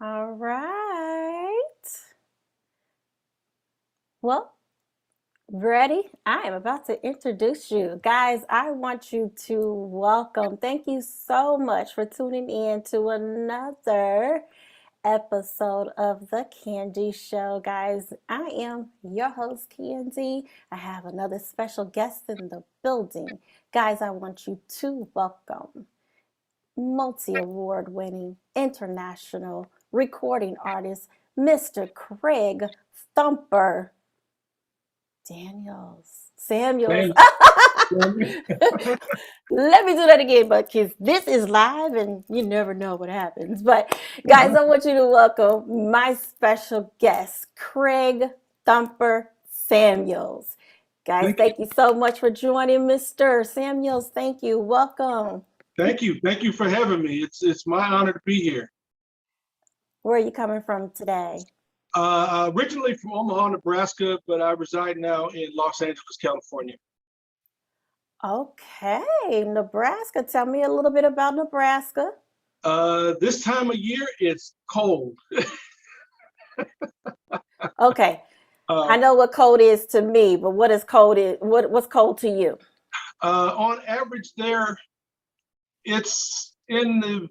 All right. Well, ready? I am about to introduce you. Guys, I want you to welcome. Thank you so much for tuning in to another episode of The Candy Show. Guys, I am your host, Candy. I have another special guest in the building. Guys, I want you to welcome multi-award winning international recording artist, Mr. Craig Thumper Samuels. Thank you. Let me do that again, but because this is live and you never know what happens. But guys, I want you to welcome my special guest, Craig Thumper Samuels. Guys, Thank you. thank you so much for joining, Mr. Samuels. Thank you. Welcome. Thank you. Thank you for having me. It's my honor to be here. Where are you coming from today? Originally from Omaha, Nebraska, but I reside now in Los Angeles, California. Okay, Nebraska. Tell me a little bit about Nebraska. This time of year, it's cold. Okay, I Uh, know what cold is to me, but what is cold is what's cold to you? on average, there it's in the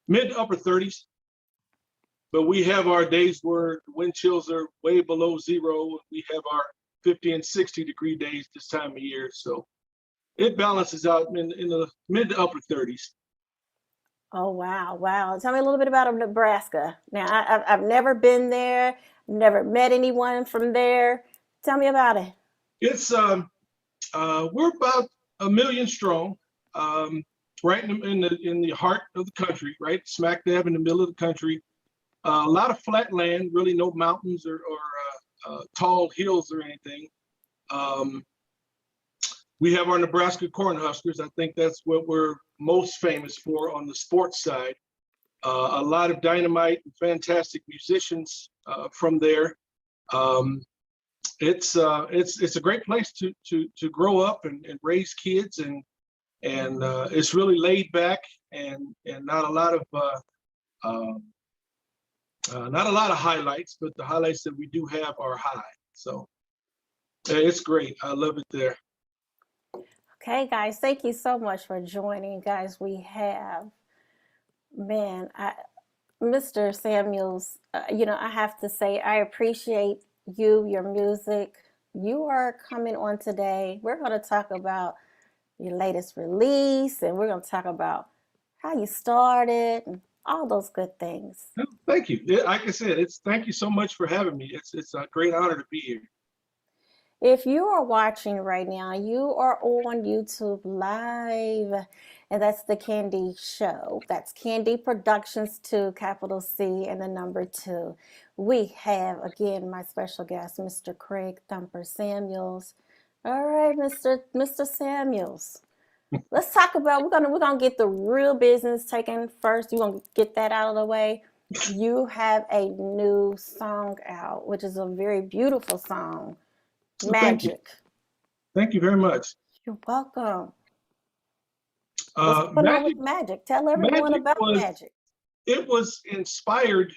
mid to upper 30s, but we have our days where the wind chills are way below zero. We have our 50 and 60-degree days this time of year, so it balances out in the mid to upper 30s. Oh wow, wow. Tell me a little bit about Nebraska. Now, I've never been there, never met anyone from there. Tell me about it. It's we're about 1 million strong, um, right in the heart of the country, right smack dab in the middle of the country. A lot of flat land, really no mountains or tall hills or anything. Um, we have our Nebraska Cornhuskers. I think that's what we're most famous for on the sports side. A lot of dynamite and fantastic musicians from there. Um, it's a great place to grow up and raise kids, and it's really laid back, and not a lot of um, not a lot of highlights, but the highlights that we do have are high. So it's great. I love it there. Okay, guys, thank you so much for joining. Guys, we have man, Mr. Samuels. I have to say I appreciate you, your music. You are coming on today. We're going to talk about your latest release, and we're going to talk about how you started and all those good things. Thank you. Yeah, like I said, it's thank you so much for having me. It's a great honor to be here. If you are watching right now, you are on YouTube Live, and that's the Candy Show. That's Candy Productions 2, capital C, and the number 2. We have, again, my special guest, Mr. Craig Thumper Samuels. All right, Mr. Samuels. Let's talk about we're gonna get the real business taken first. You're gonna get that out of the way. You have a new song out, which is a very beautiful song. Well, thank you. Magic. Thank you very much. You're welcome. What's going on Magic with Magic? Tell everyone Magic about was Magic. it was inspired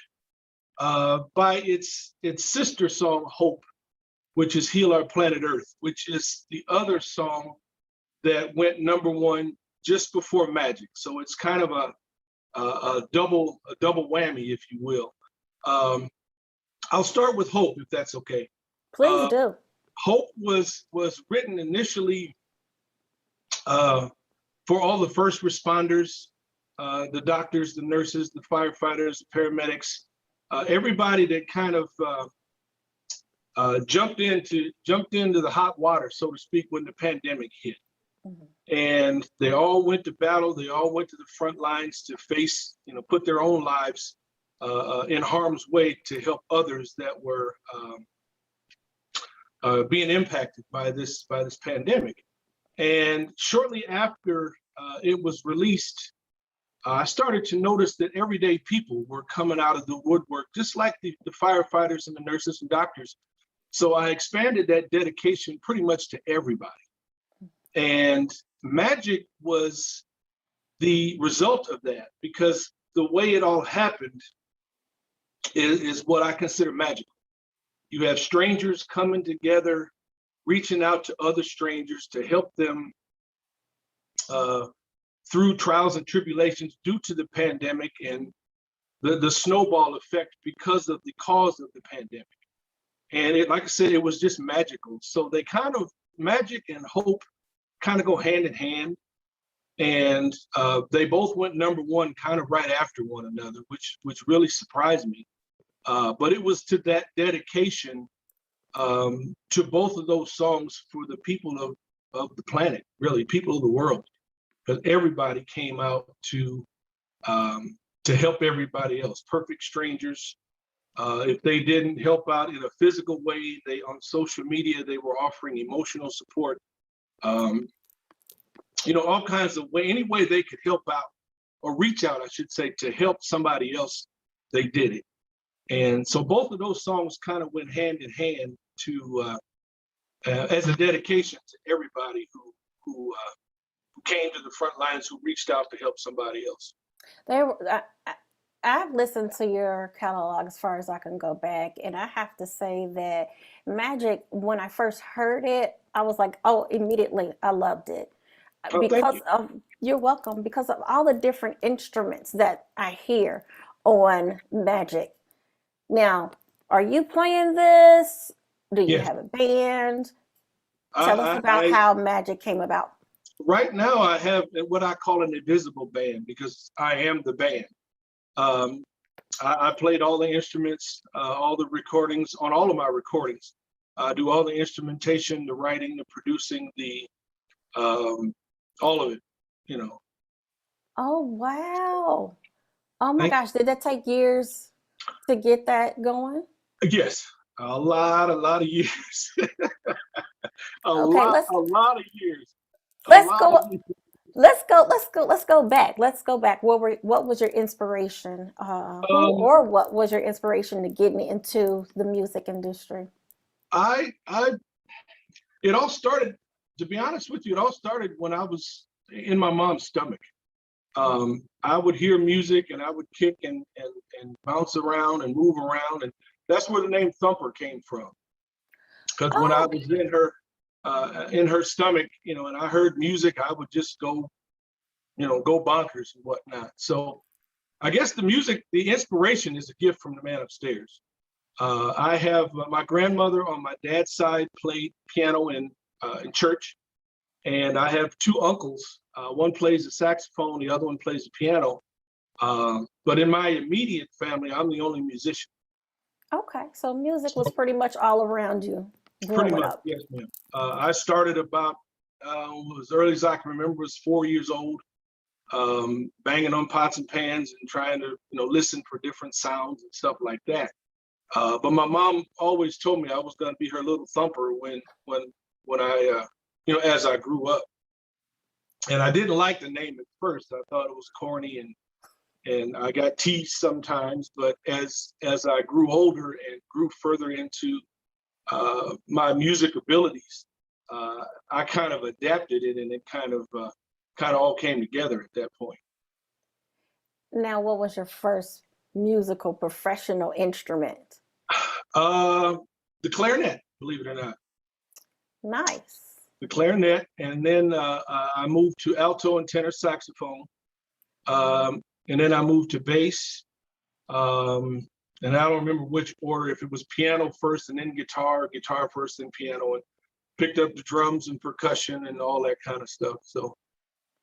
by its sister song Hope, which is Heal Our Planet Earth, which is the other song that went number one just before Magic. So it's kind of a double whammy, if you will. Um, I'll start with Hope, if that's okay. Please Uh, do. Hope was written initially uh, for all the first responders, the doctors, the nurses, the firefighters, the paramedics, everybody that kind of jumped into the hot water, so to speak, when the pandemic hit. Mhm. And they all went to battle. They all went to the front lines to face, put their own lives in harm's way to help others that were being impacted by this pandemic. And shortly after it was released, I started to notice that everyday people were coming out of the woodwork, just like the firefighters and the nurses and doctors. So I expanded that dedication pretty much to everybody. And Magic was the result of that, because the way it all happened, is what I consider magical. You have strangers coming together, reaching out to other strangers to help them through trials and tribulations due to the pandemic and the snowball effect because of the cause of the pandemic. And it, like I said, it was just magical. So they kind of, magic and hope kind of go hand in hand. And they both went #1 kind of right after one another, which really surprised me. But it was to that dedication to both of those songs for the people of the planet, really, people of the world, because everybody came out to help everybody else. Perfect strangers. If they didn't help out in a physical way, they on social media they were offering emotional support. All kinds of way, any way they could help out or reach out, I should say, to help somebody else, they did it. And so both of those songs kind of went hand in hand to as a dedication to everybody who came to the front lines, who reached out to help somebody else. I've listened to your catalog as far as I can go back, and I have to say that Magic, when I first heard it, I was like, oh, immediately I loved it. Oh, thank you. You're welcome, because of all the different instruments that I hear on Magic. Now, are you playing this? Do you Yes. have a band? Tell us I, about I how Magic came about. right now I have what I call an invisible band because I am the band. I played all the instruments, all the recordings on all of my recordings. I do all the instrumentation, the writing, the producing, the all of it. Oh, wow. Oh my Thank gosh, did that take years to get that going? Yes, a lot of years, Okay, a lot of years, a let's lot of go years. let's go back. Let's go back. What was your inspiration? Who Um, or what was your inspiration to get me into the music industry? I it all started, to be honest with you, it all started when I was in my mom's stomach. I would hear music and I would kick and bounce around and move around, and that's where the name Thumper came from. Because when I Oh, was in her stomach, and I heard music, I would just go bonkers and whatnot. So I guess the inspiration is a gift from the man upstairs. I have my grandmother on my dad's side played piano in church, and I have two uncles. One plays the saxophone, the other one plays the piano. But in my immediate family, I'm the only musician. okay. So music was So pretty much all around you pretty growing much, up. yes, ma'am. I started about as early as I can remember, was 4 years old, banging on pots and pans and trying to listen for different sounds and stuff like that. But my mom always told me I was going to be her little thumper when I as I grew up. And I didn't like the name at first. I thought it was corny and I got teased sometimes. But as I grew older and grew further into my music abilities, I kind of adapted it, and it kind of all came together at that point. Now, what was your first musical professional instrument? Uh, the clarinet, believe it or not, Nice. the clarinet, and then I moved to alto and tenor saxophone, and then I moved to bass, and I don't remember which order, if it was piano first and then guitar first and piano, and picked up the drums and percussion and all that kind of stuff. So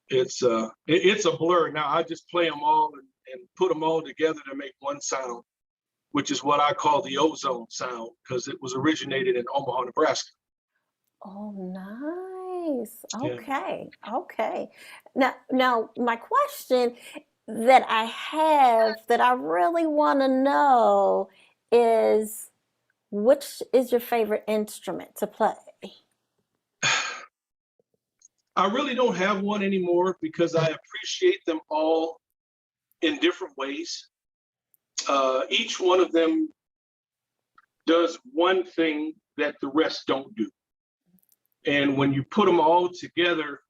it's a blur now. I just play them all and put them all together to make one sound, which is what I call the ozone sound, because it was originated in Omaha, Nebraska. Oh, nice. Yeah. Okay. Okay. Now, my question that I have that I really want to know is, which is your favorite instrument to play? I really don't have one anymore because I appreciate them all in different ways. Each one of them does one thing that the rest don't do. And when you put them all together,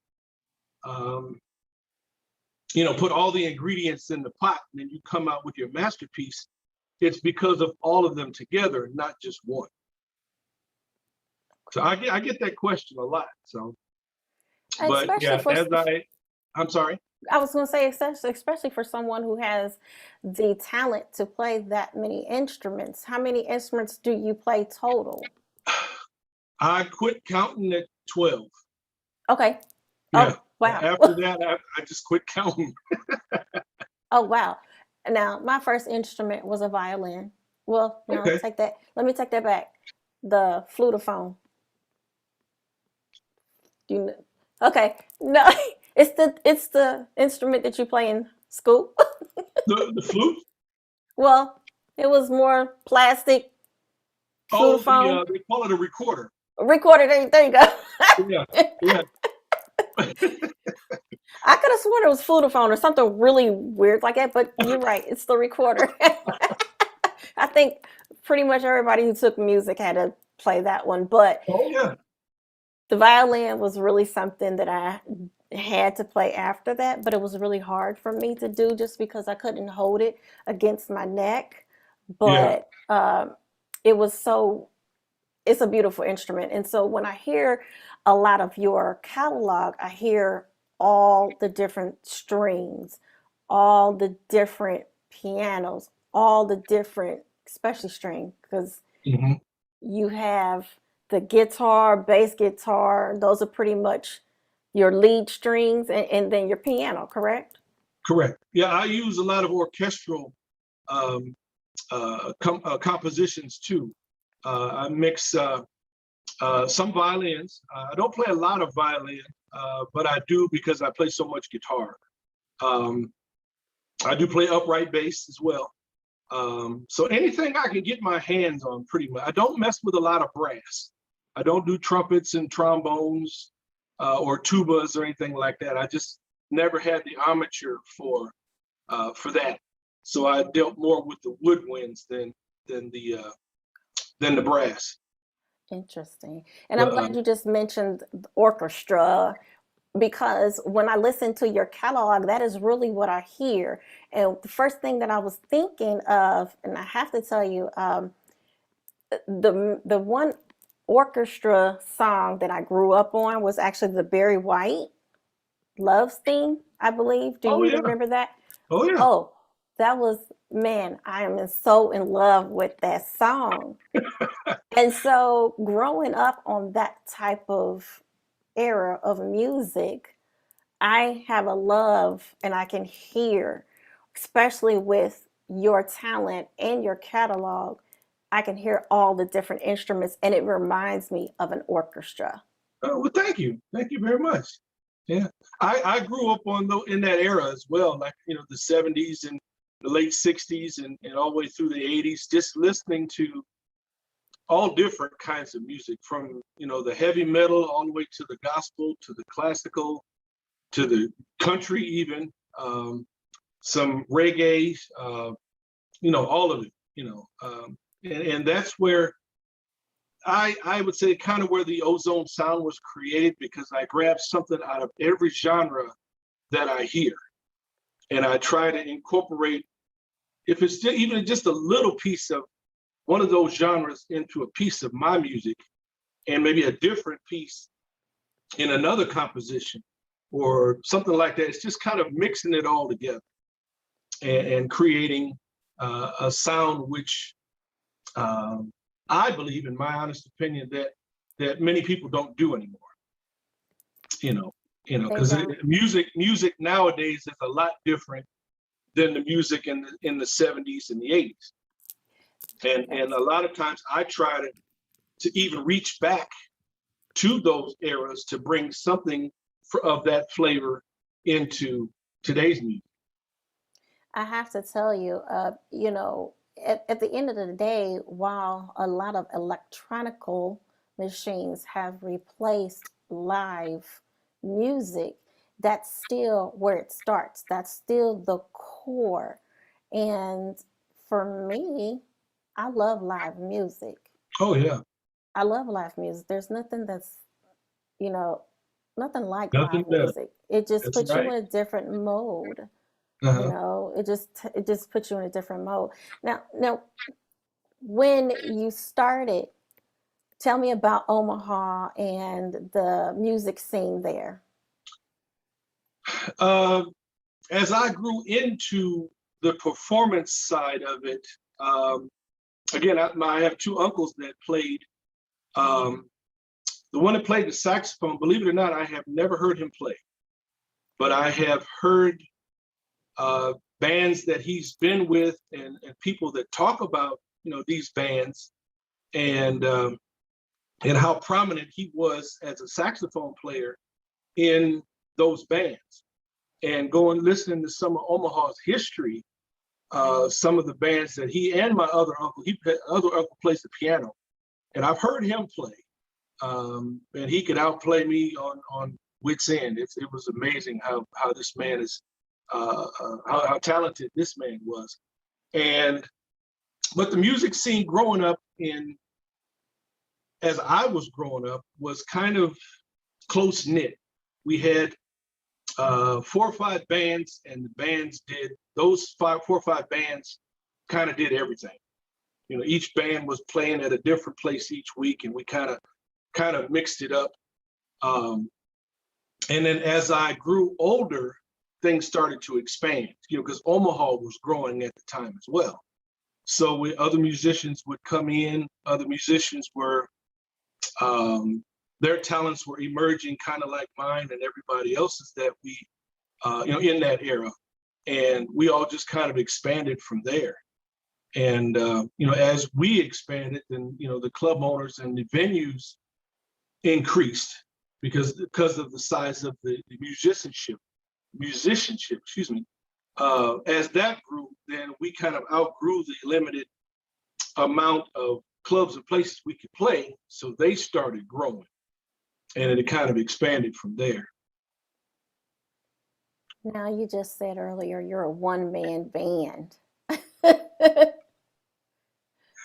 um, put all the ingredients in the pot, and then you come out with your masterpiece. it's because of all of them together, not just one. So I get that question a lot. So, but especially yeah, for I'm sorry. I was going to say, especially for someone who has the talent to play that many instruments. How many instruments do you play total? I quit counting at 12. Okay. Yeah. Oh, wow. After that, I just quit counting. Oh, wow. Now, my first instrument was a violin. Well, no, Okay. take that. Let me take that back. The flutophone. Do you know? Okay. No, it's the instrument that you play in school. The flute. Well, it was more plastic Oh, flutophone. they call it a recorder. Recorder. There you go. Yeah. Yeah. I could have sworn it was flutophone or something really weird like that, but you're right. It's the recorder. I think pretty much everybody who took music had to play that one, but Oh yeah. the violin was really something that I had to play after that, but it was really hard for me to do just because I couldn't hold it against my neck. Yeah. But it was so, it's a beautiful instrument. And so when I hear a lot of your catalog, I hear all the different strings, all the different pianos, all the different, especially string, because Hmm. you have the guitar, bass guitar, those are pretty much your lead strings, and then your piano, correct? Correct. Yeah, I use a lot of orchestral um, compositions too. I mix some violins. I don't play a lot of violin, but I do because I play so much guitar. Um, I do play upright bass as well. So anything I can get my hands on, pretty much. I don't mess with a lot of brass. I don't do trumpets and trombones or tubas or anything like that. I just never had the armature for that. So I dealt more with the woodwinds than the uh, than the brass. Interesting. And I'm But glad you just mentioned orchestra because when I listen to your catalog, that is really what I hear. And the first thing that I was thinking of, and I have to tell you, the one orchestra song that I grew up on was actually the Barry White Love's Theme, I believe. Do oh you yeah, remember that? oh yeah. Oh, that was, man, I am so in love with that song. And so growing up on that type of era of music, I have a love and I can hear, especially with your talent and your catalog, I can hear all the different instruments and it reminds me of an orchestra. Oh, well, thank you very much. Yeah, I grew up in that era as well, like the '70s and the late '60s and all the way through the '80s, just listening to all different kinds of music, from the heavy metal all the way to the gospel, to the classical, to the country, even some reggae, all of it. And that's where I would say kind of where the ozone sound was created, because I grab something out of every genre that I hear, and I try to incorporate, if it's even just a little piece of one of those genres, into a piece of my music, and maybe a different piece in another composition or something like that. It's just kind of mixing it all together and creating a sound which I believe, in my honest opinion, that many people don't do anymore. You know, They because don't. music nowadays is a lot different than the music in the '70s and the '80s. And Yes. a lot of times I try to even reach back to those eras to bring something of that flavor into today's music. I have to tell you, at the end of the day, while a lot of electronical machines have replaced live music, that's still where it starts. That's still the core. And for me, I love live music. Oh yeah, I love live music. There's nothing that's, you know, nothing like nothing live better. music. It just That's puts you right. in a different mode. You Uh-huh. know, it just puts you in a different mode. Now, when you started, tell me about Omaha and the music scene there. Uh, as I grew into the performance side of it, um, again, I have two uncles that played. Um, the one that played the saxophone, believe it or not, I have never heard him play, but I have heard uh, bands that he's been with, and people that talk about these bands, and and how prominent he was as a saxophone player in those bands. And going listening to some of Omaha's history, some of the bands that he and my other uncle plays the piano, and I've heard him play, and he could outplay me on wits end. It was amazing how this man is, how talented this man was. And but the music scene growing up in as I was growing up was kind of close knit. We had 4 or 5 bands, and the bands did those 4 or 5 bands kind of did everything. Each band was playing at a different place each week, and we kind of mixed it up. Um, and then as I grew older, things started to expand. Because Omaha was growing at the time as well. So other musicians would come in. Other musicians were their talents were emerging, kind of like mine and everybody else's that we in that era, and we all just kind of expanded from there. And as we expanded, then the club owners and the venues increased because of the size of the musicianship, excuse me. As that grew, then we kind of outgrew the limited amount of clubs and places we could play, so they started growing, and it kind of expanded from there. Now, you just said earlier you're a one-man band.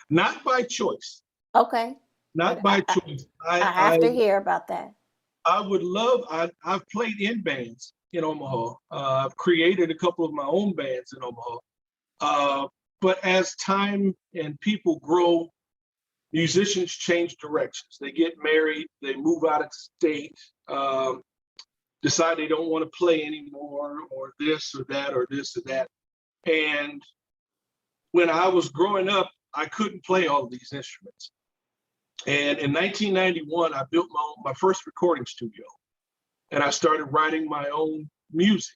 Not by choice. Okay. Not by choice. I have to hear about that. I would love. I've played in bands in Omaha. I've created a couple of my own bands in Omaha. But as time and people grow, musicians change directions. They get married. They move out of state. Decide they don't want to play anymore, or this or that, or this or that. And when I was growing up, I couldn't play all of these instruments. And in 1991, I built my first recording studio, and I started writing my own music.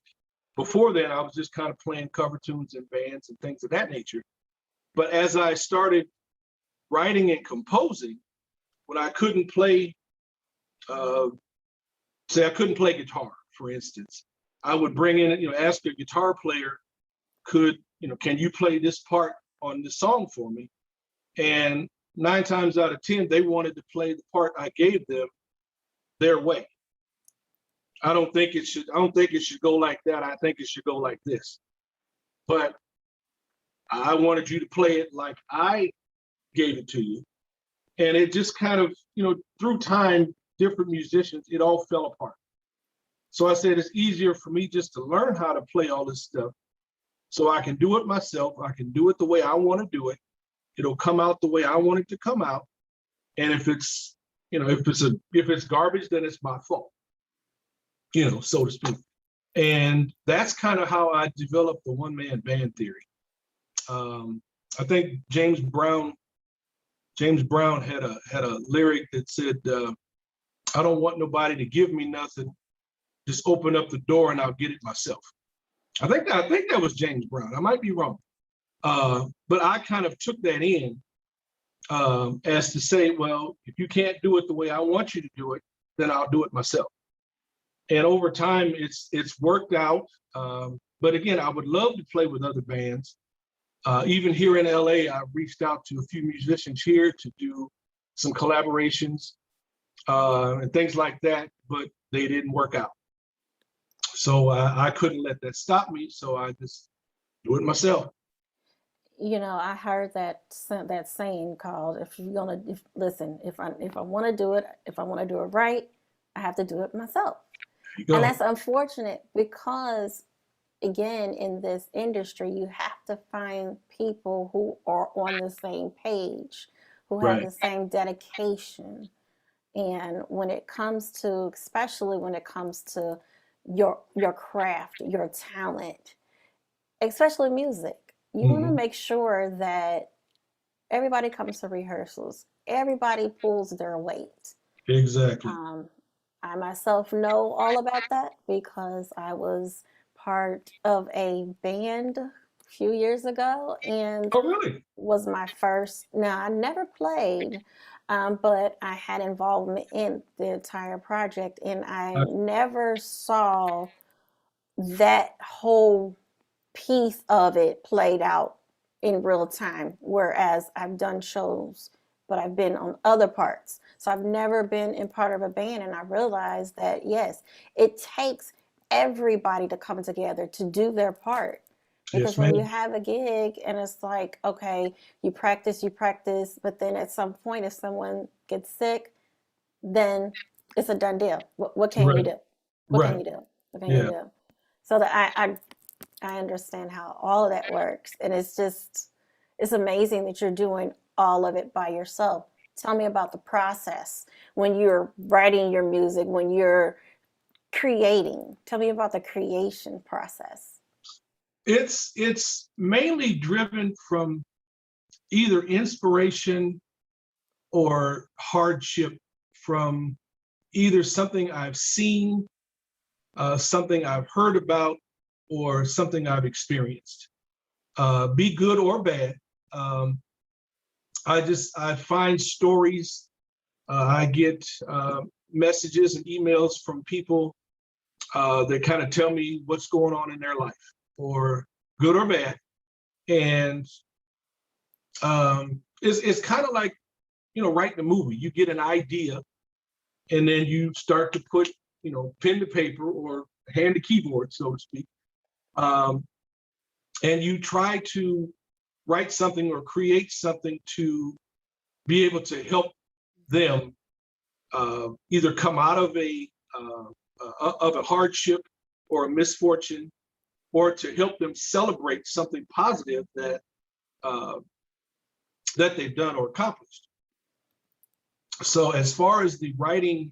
Before then, I was just kind of playing cover tunes and bands and things of that nature. But as I started writing and composing, when I couldn't play, say I couldn't play guitar, for instance, I would bring in, ask a guitar player, can you play this part on this song for me? And 9 times out of 10, they wanted to play the part I gave them their way. I don't think it should go like that. I think it should go like this. But I wanted you to play it like I gave it to you. And it just kind of, through time, different musicians, it all fell apart. So I said, it's easier for me just to learn how to play all this stuff so I can do it myself. I can do it the way I want to do it. It'll come out the way I want it to come out. And if it's garbage, then it's my fault, so to speak. And that's kind of how I developed the one-man band theory. I think James Brown had a lyric that said, I don't want nobody to give me nothing. Just open up the door and I'll get it myself. I think that was James Brown. I might be wrong. But I kind of took that in as to say, well, if you can't do it the way I want you to do it, then I'll do it myself. And over time, it's worked out. But again, I would love to play with other bands. Even here in LA, I've reached out to a few musicians here to do some collaborations and things like that, but they didn't work out. So I couldn't let that stop me. So I just do it myself. I heard that saying called, listen, if I want to do it, if I want to do it right, I have to do it myself. And that's unfortunate because again, in this industry, you have to find people who are on the same page, who have Right. the same dedication. And when it comes to, especially when it comes to your craft, your talent, especially music, you want to Hmm. make sure that everybody comes to rehearsals, everybody pulls their weight. Exactly. Um, I myself know all about that because I was part of a band a few years ago, and Oh, really? was my first. Now, I never played, but I had involvement in the entire project, and I I, never saw that whole piece of it played out in real time. Whereas I've done shows, but I've been on other parts. So I've never been in part of a band. And I realized that, yes, it takes everybody to come together to do their part. Because yes, when you ma'am. have a gig and it's like, okay, you practice, but then at some point, if someone gets sick, then it's a done deal. What can you Right. do? What can Right. you do? What can you Yeah. do? So that I understand how all of that works. And it's amazing that you're doing all of it by yourself. Tell me about the process when you're writing your music, when you're creating. Tell me about the creation process. It's mainly driven from either inspiration or hardship from either something I've seen, something I've heard about, or something I've experienced, be good or bad. Um, I find stories. I get messages and emails from people that kind of tell me what's going on in their life, or good or bad. And it's kind of like, writing a movie. You get an idea, and then you start to put, pen to paper or hand to keyboard, so to speak, um, and you try to write something or create something to be able to help them either come out of a hardship or a misfortune, or to help them celebrate something positive uh, that they've done or accomplished. So as far as the writing,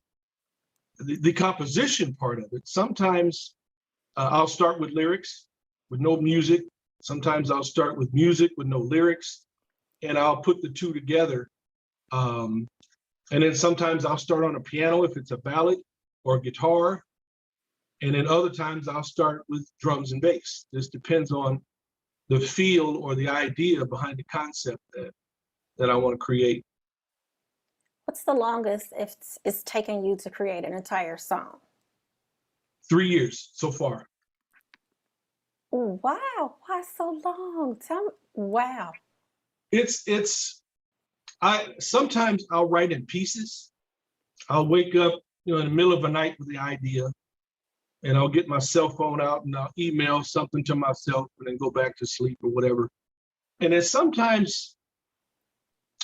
the composition part of it, sometimes I'll start with lyrics with no music. Sometimes I'll start with music with no lyrics, and I'll put the two together. Um, and then sometimes I'll start on a piano if it's a ballad, or guitar. And then other times I'll start with drums and bass. This depends on the feel or the idea behind the concept that I want to create. What's the longest if it's taken you to create an entire song? 3 years so far. Wow, why so long? Tell me. Wow. It's I sometimes I'll write in pieces. I'll wake up, in the middle of the night with the idea, and I'll get my cell phone out and I'll email something to myself and then go back to sleep or whatever. And then sometimes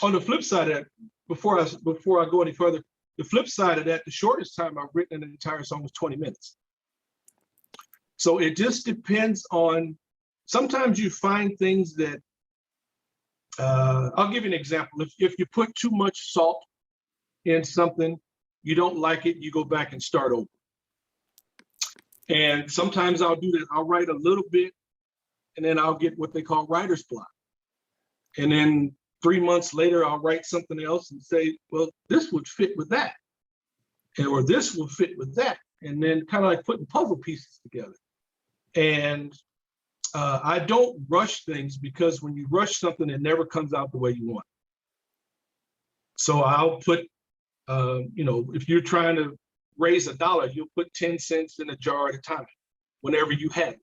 on the flip side of that, before I go any further, the flip side of that, the shortest time I've written an entire song was 20 minutes. So it just depends on, sometimes you find things that, I'll give you an example. If you put too much salt in something, you don't like it, you go back and start over. And sometimes I'll do that. I'll write a little bit, and then I'll get what they call writer's block. And then 3 months later, I'll write something else and say, well, this would fit with that, or this will fit with that. And then kind of like putting puzzle pieces together. And I don't rush things, because when you rush something, it never comes out the way you want. So I'll put, if you're trying to raise $1, you'll put 10 cents in a jar at a time, whenever you have it.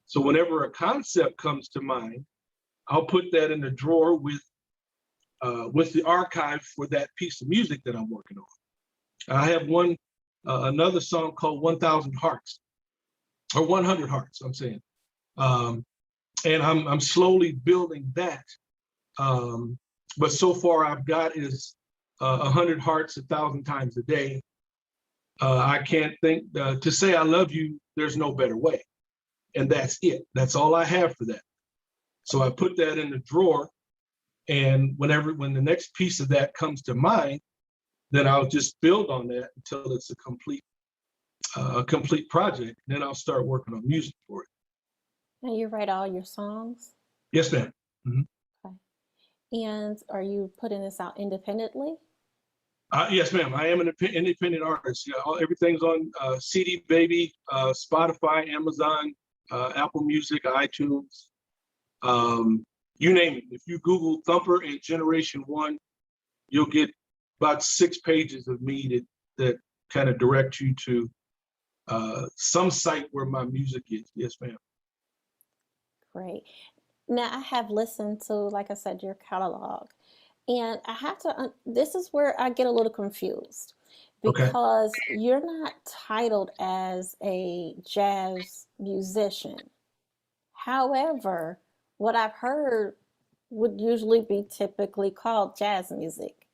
So whenever a concept comes to mind, I'll put that in the drawer with the archive for that piece of music that I'm working on. I have another song called 1,000 Hearts, or 100 Hearts, I'm saying. And I'm slowly building that. But so far I've got is 100 hearts 1,000 times a day. I can't think, to say I love you, there's no better way. and that's it. That's all I have for that. So I put that in the drawer, and when the next piece of that comes to mind, then I'll just build on that until it's a complete project. Then I'll start working on music for it. And you write all your songs? Yes, ma'am. Mm-hmm. Okay. And are you putting this out independently? Yes, ma'am. I am an independent artist. Yeah, everything's on CD Baby, Spotify, Amazon, Apple Music, iTunes. You name it. If you Google Thumper and Generation One, you'll get about 6 pages of me that kind of direct you to some site where my music is. Yes, ma'am. Great. Now, I have listened to, like I said, your catalog, and I have to, this is where I get a little confused Okay. because you're not titled as a jazz musician. However, what I've heard would usually be typically called jazz music.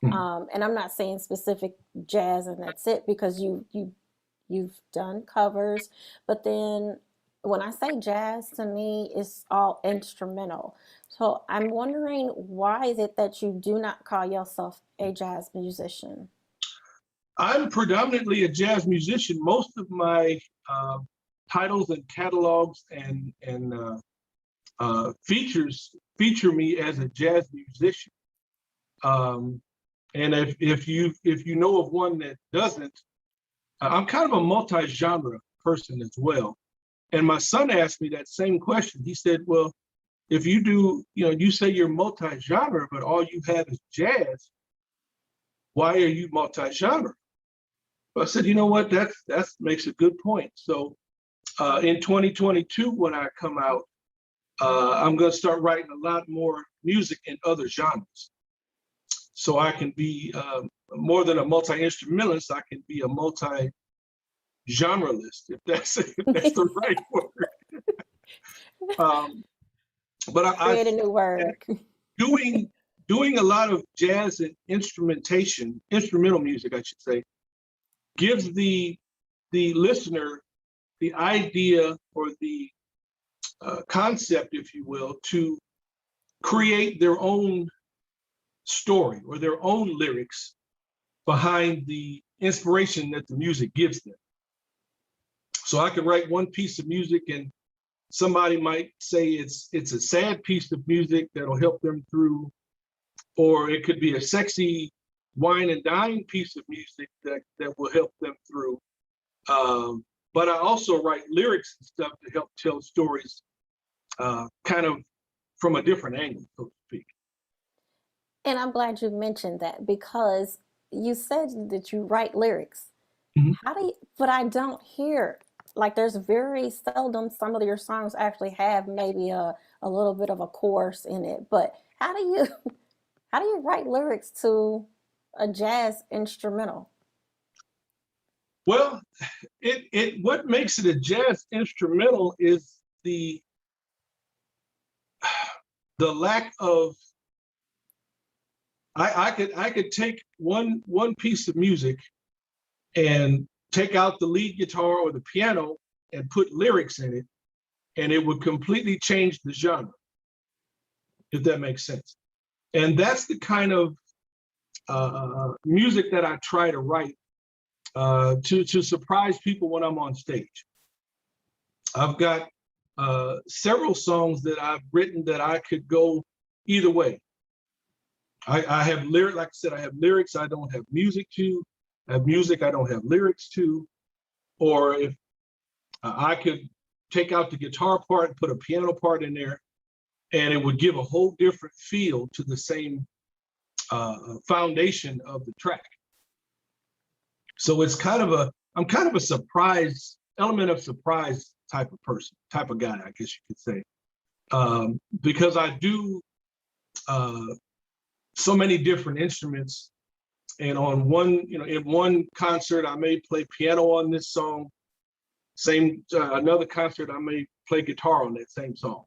And I'm not saying specific jazz and that's it, because you've done covers, but then when I say jazz, to me it's all instrumental. So I'm wondering, why is it that you do not call yourself a jazz musician? I'm predominantly a jazz musician. Most of my titles and catalogs and features feature me as a jazz musician. And if you know of one that doesn't, I'm kind of a multi-genre person as well. And my son asked me that same question. He said, well, if you do, you say you're multi-genre, but all you have is jazz, why are you multi-genre? I said, you know what, that makes a good point. So in 2022, when I come out, I'm going to start writing a lot more music in other genres. So I can be more than a multi-instrumentalist, I can be a multi-genrelist, if that's the right word. But Create a new word. doing a lot of jazz and instrumental music, I should say, gives the listener the idea or the concept, if you will, to create their own story or their own lyrics behind the inspiration that the music gives them. So I could write one piece of music and somebody might say it's a sad piece of music that'll help them through, or it could be a sexy wine and dine piece of music that will help them through. But I also write lyrics and stuff to help tell stories kind of from a different angle, so to speak. And I'm glad you mentioned that, because you said that you write lyrics. Mhm. But I don't hear, like, there's very seldom some of your songs actually have maybe a little bit of a chorus in it. But how do you write lyrics to a jazz instrumental? Well, what makes it a jazz instrumental is the lack of. I could take one piece of music and take out the lead guitar or the piano and put lyrics in it, and it would completely change the genre, if that makes sense. And that's the kind of music that I try to write to surprise people when I'm on stage. I've got several songs that I've written that I could go either way. I have lyrics, like I said, I have lyrics I don't have music to. I have music I don't have lyrics to. Or if I could take out the guitar part and put a piano part in there, and it would give a whole different feel to the same foundation of the track. So it's I'm kind of a surprise, element of surprise type of person, type of guy, I guess you could say. Because I do so many different instruments, and on in one concert I may play piano on this song. Another concert I may play guitar on that same song.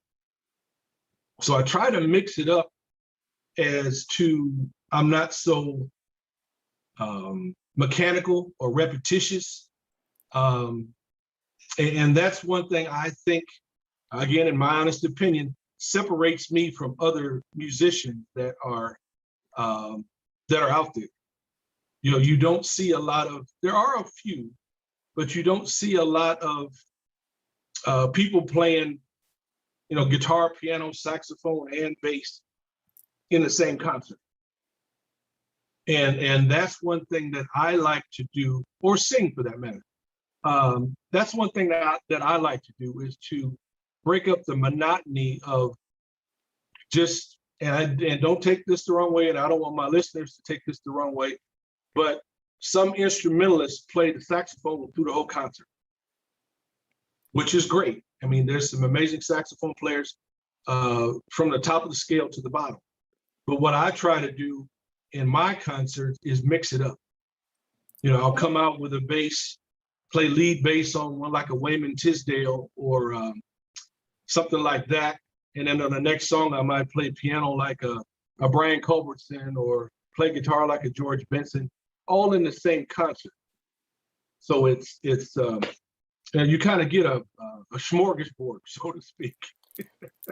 So I try to mix it up as to I'm not so mechanical or repetitious. And that's one thing I think, again, in my honest opinion, separates me from other musicians that are out there. You know, you don't see a lot of, there are a few, but you don't see a lot of people playing, you know, guitar, piano, saxophone, and bass in the same concert. And that's one thing that I like to do, or sing for that matter. That's one thing that I like to do, is to break up the monotony of just, and don't take this the wrong way, and I don't want my listeners to take this the wrong way, but some instrumentalists play the saxophone through the whole concert, which is great. I mean, there's some amazing saxophone players from the top of the scale to the bottom. But what I try to do in my concerts is mix it up. You know, I'll come out with a bass, play lead bass on one like a Wayman Tisdale or something like that. And then on the next song, I might play piano like a Brian Culbertson, or play guitar like a George Benson, all in the same concert. So it's you kind of get a smorgasbord, so to speak.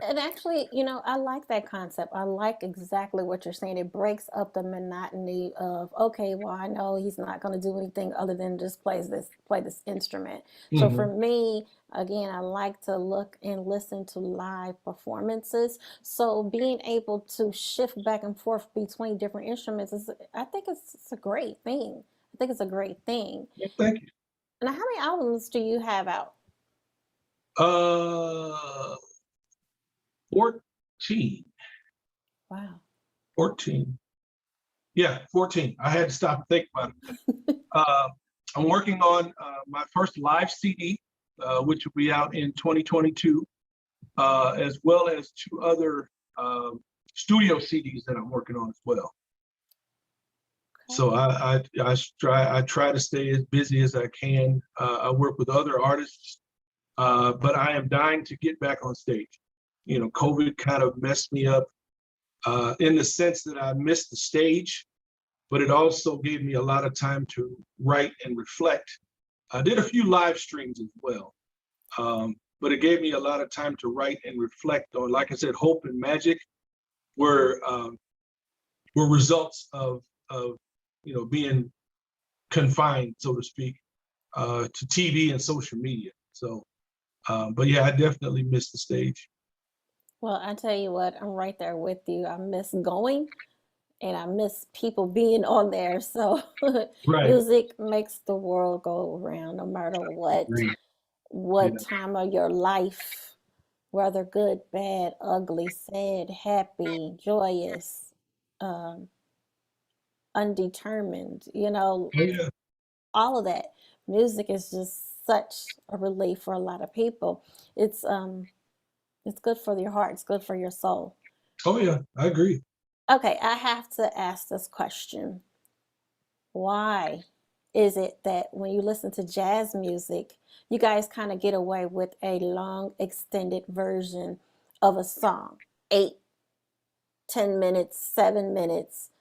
And actually, you know, I like that concept. I like exactly what you're saying. It breaks up the monotony of, okay, well, I know he's not going to do anything other than just play this instrument. So for me, again, I like to look and listen to live performances. So being able to shift back and forth between different instruments I think it's a great thing. I think it's a great thing. Well, thank you. Now, how many albums do you have out? 14. Wow. 14. Yeah, 14. I had to stop and think about it. I'm working on my first live CD, which will be out in 2022, as well as 2 other studio CDs that I'm working on as well. Okay. So I try to stay as busy as I can. I work with other artists, but I am dying to get back on stage. You know, COVID kind of messed me up in the sense that I missed the stage, but it also gave me a lot of time to write and reflect. I did a few live streams as well, but it gave me a lot of time to write and reflect on, like I said, hope and magic were results of you know, being confined, so to speak, to TV and social media. So, but yeah, I definitely missed the stage. Well, I tell you what, I'm right there with you. I miss going and I miss people being on there. So Right. Music makes the world go around no matter what time of your life, whether good, bad, ugly, sad, happy, joyous, um, undetermined, you know, all of that. Music is just such a relief for a lot of people. It's good for your heart. It's good for your soul. Oh yeah, I agree. Okay, I have to ask this question. Why is it that when you listen to jazz music, you guys kind of get away with a long, extended version of a song? 8, 10 minutes, 7 minutes.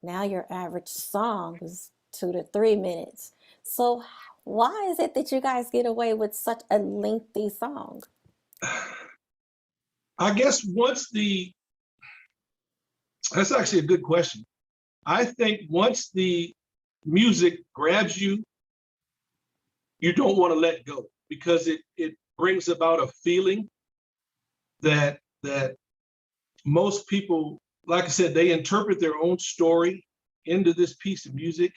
Now your average song is 2 to 3 minutes. So why is it that you guys get away with such a lengthy song? I guess that's actually a good question. I think once the music grabs you, you don't want to let go, because it brings about a feeling that most people, like I said, they interpret their own story into this piece of music.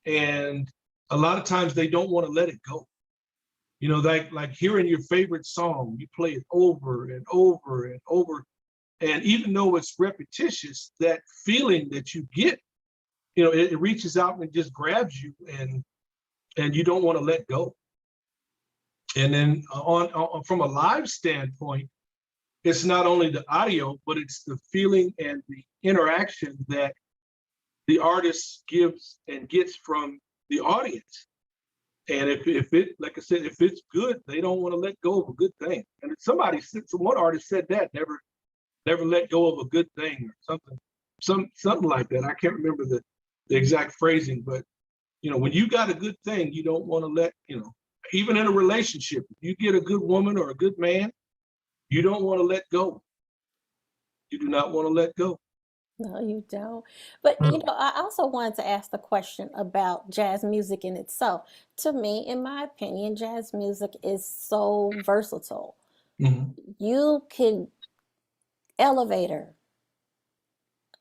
And a lot of times they don't want to let it go. You know, like hearing your favorite song, you play it over and over and over. And even though it's repetitious, that feeling that you get, you know, it reaches out and just grabs you, and you don't want to let go. And then on from a live standpoint, it's not only the audio, but it's the feeling and the interaction that the artist gives and gets from the audience. And if it, like I said, if it's good, they don't want to let go of a good thing. And one artist said that, never let go of a good thing, or something like that. I can't remember the exact phrasing, but you know, when you got a good thing, you don't want to let, you know, even in a relationship, if you get a good woman or a good man, you don't want to let go. You do not want to let go. No, you don't. But you know, I also wanted to ask the question about jazz music in itself. To me, in my opinion, jazz music is so versatile. Mhm. You can elevator,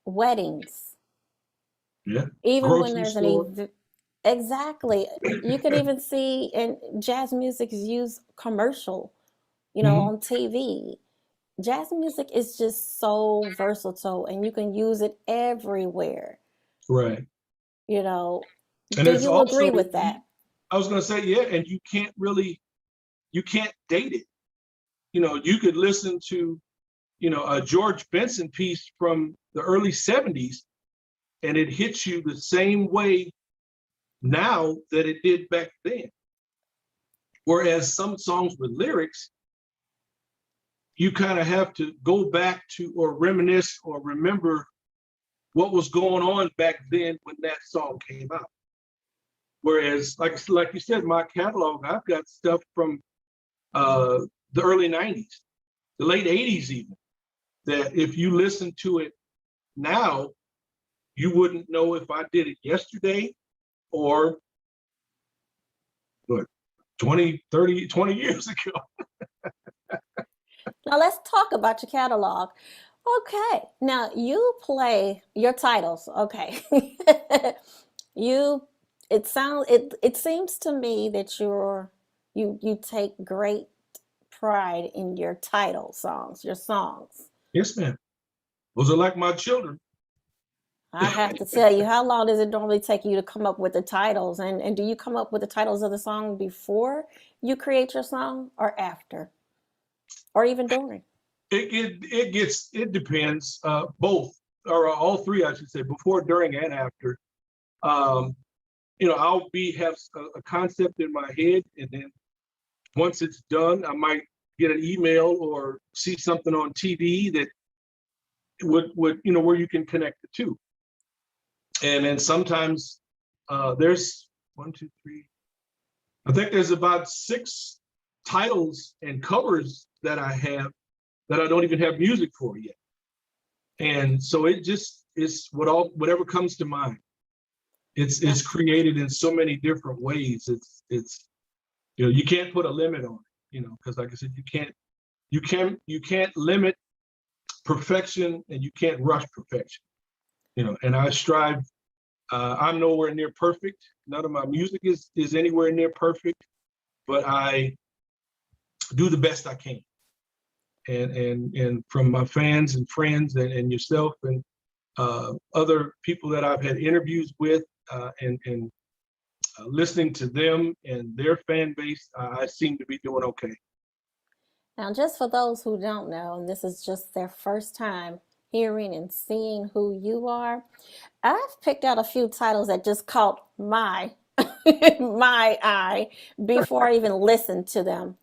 weddings, Yeah. even when Grocery there's an store. event. Exactly. You could even see, and jazz music is used commercial, Mhm. on TV. Jazz music is just so versatile and you can use it everywhere. Right. You know, And do it's you agree also, with that? I was going to say, yeah, and you can't date it. You could listen to, a George Benson piece from the early 70s, and it hits you the same way now that it did back then. Whereas some songs with lyrics, you kind of have to go back to or reminisce or remember what was going on back then when that song came out. Whereas, like you said, my catalog, I've got stuff from uh, the early 90s, the late 80s even, that if you listen to it now, you wouldn't know if I did it yesterday or what, 20, 30, 20 years ago. Now let's talk about your catalog. Okay. Now you play your titles. Okay. you it seems to me that you take great pride in your title songs, your songs. Yes, ma'am. Those are like my children. I have to tell you, how long does it normally take you to come up with the titles? And do you come up with the titles of the song before you create your song or after? Or even during? It depends, both, or all three, I should say, before, during, and after. Um, I'll have a concept in my head, and then once it's done, I might get an email or see something on TV that would where you can connect the two. And then sometimes there's one, two, three. I think there's about 6 titles and covers that I have that I don't even have music for yet. And so it just is whatever comes to mind. It's created in so many different ways. It's you can't put a limit on it, because like I said, you can't limit perfection, and you can't rush perfection. And I strive. I'm nowhere near perfect. None of my music is anywhere near perfect, but I do the best I can. And from my fans and friends and yourself and other people that I've had interviews with, and listening to them and their fan base, I seem to be doing okay. Now, just for those who don't know, and this is just their first time hearing and seeing who you are, I've picked out a few titles that just caught my my eye before I even listened to them.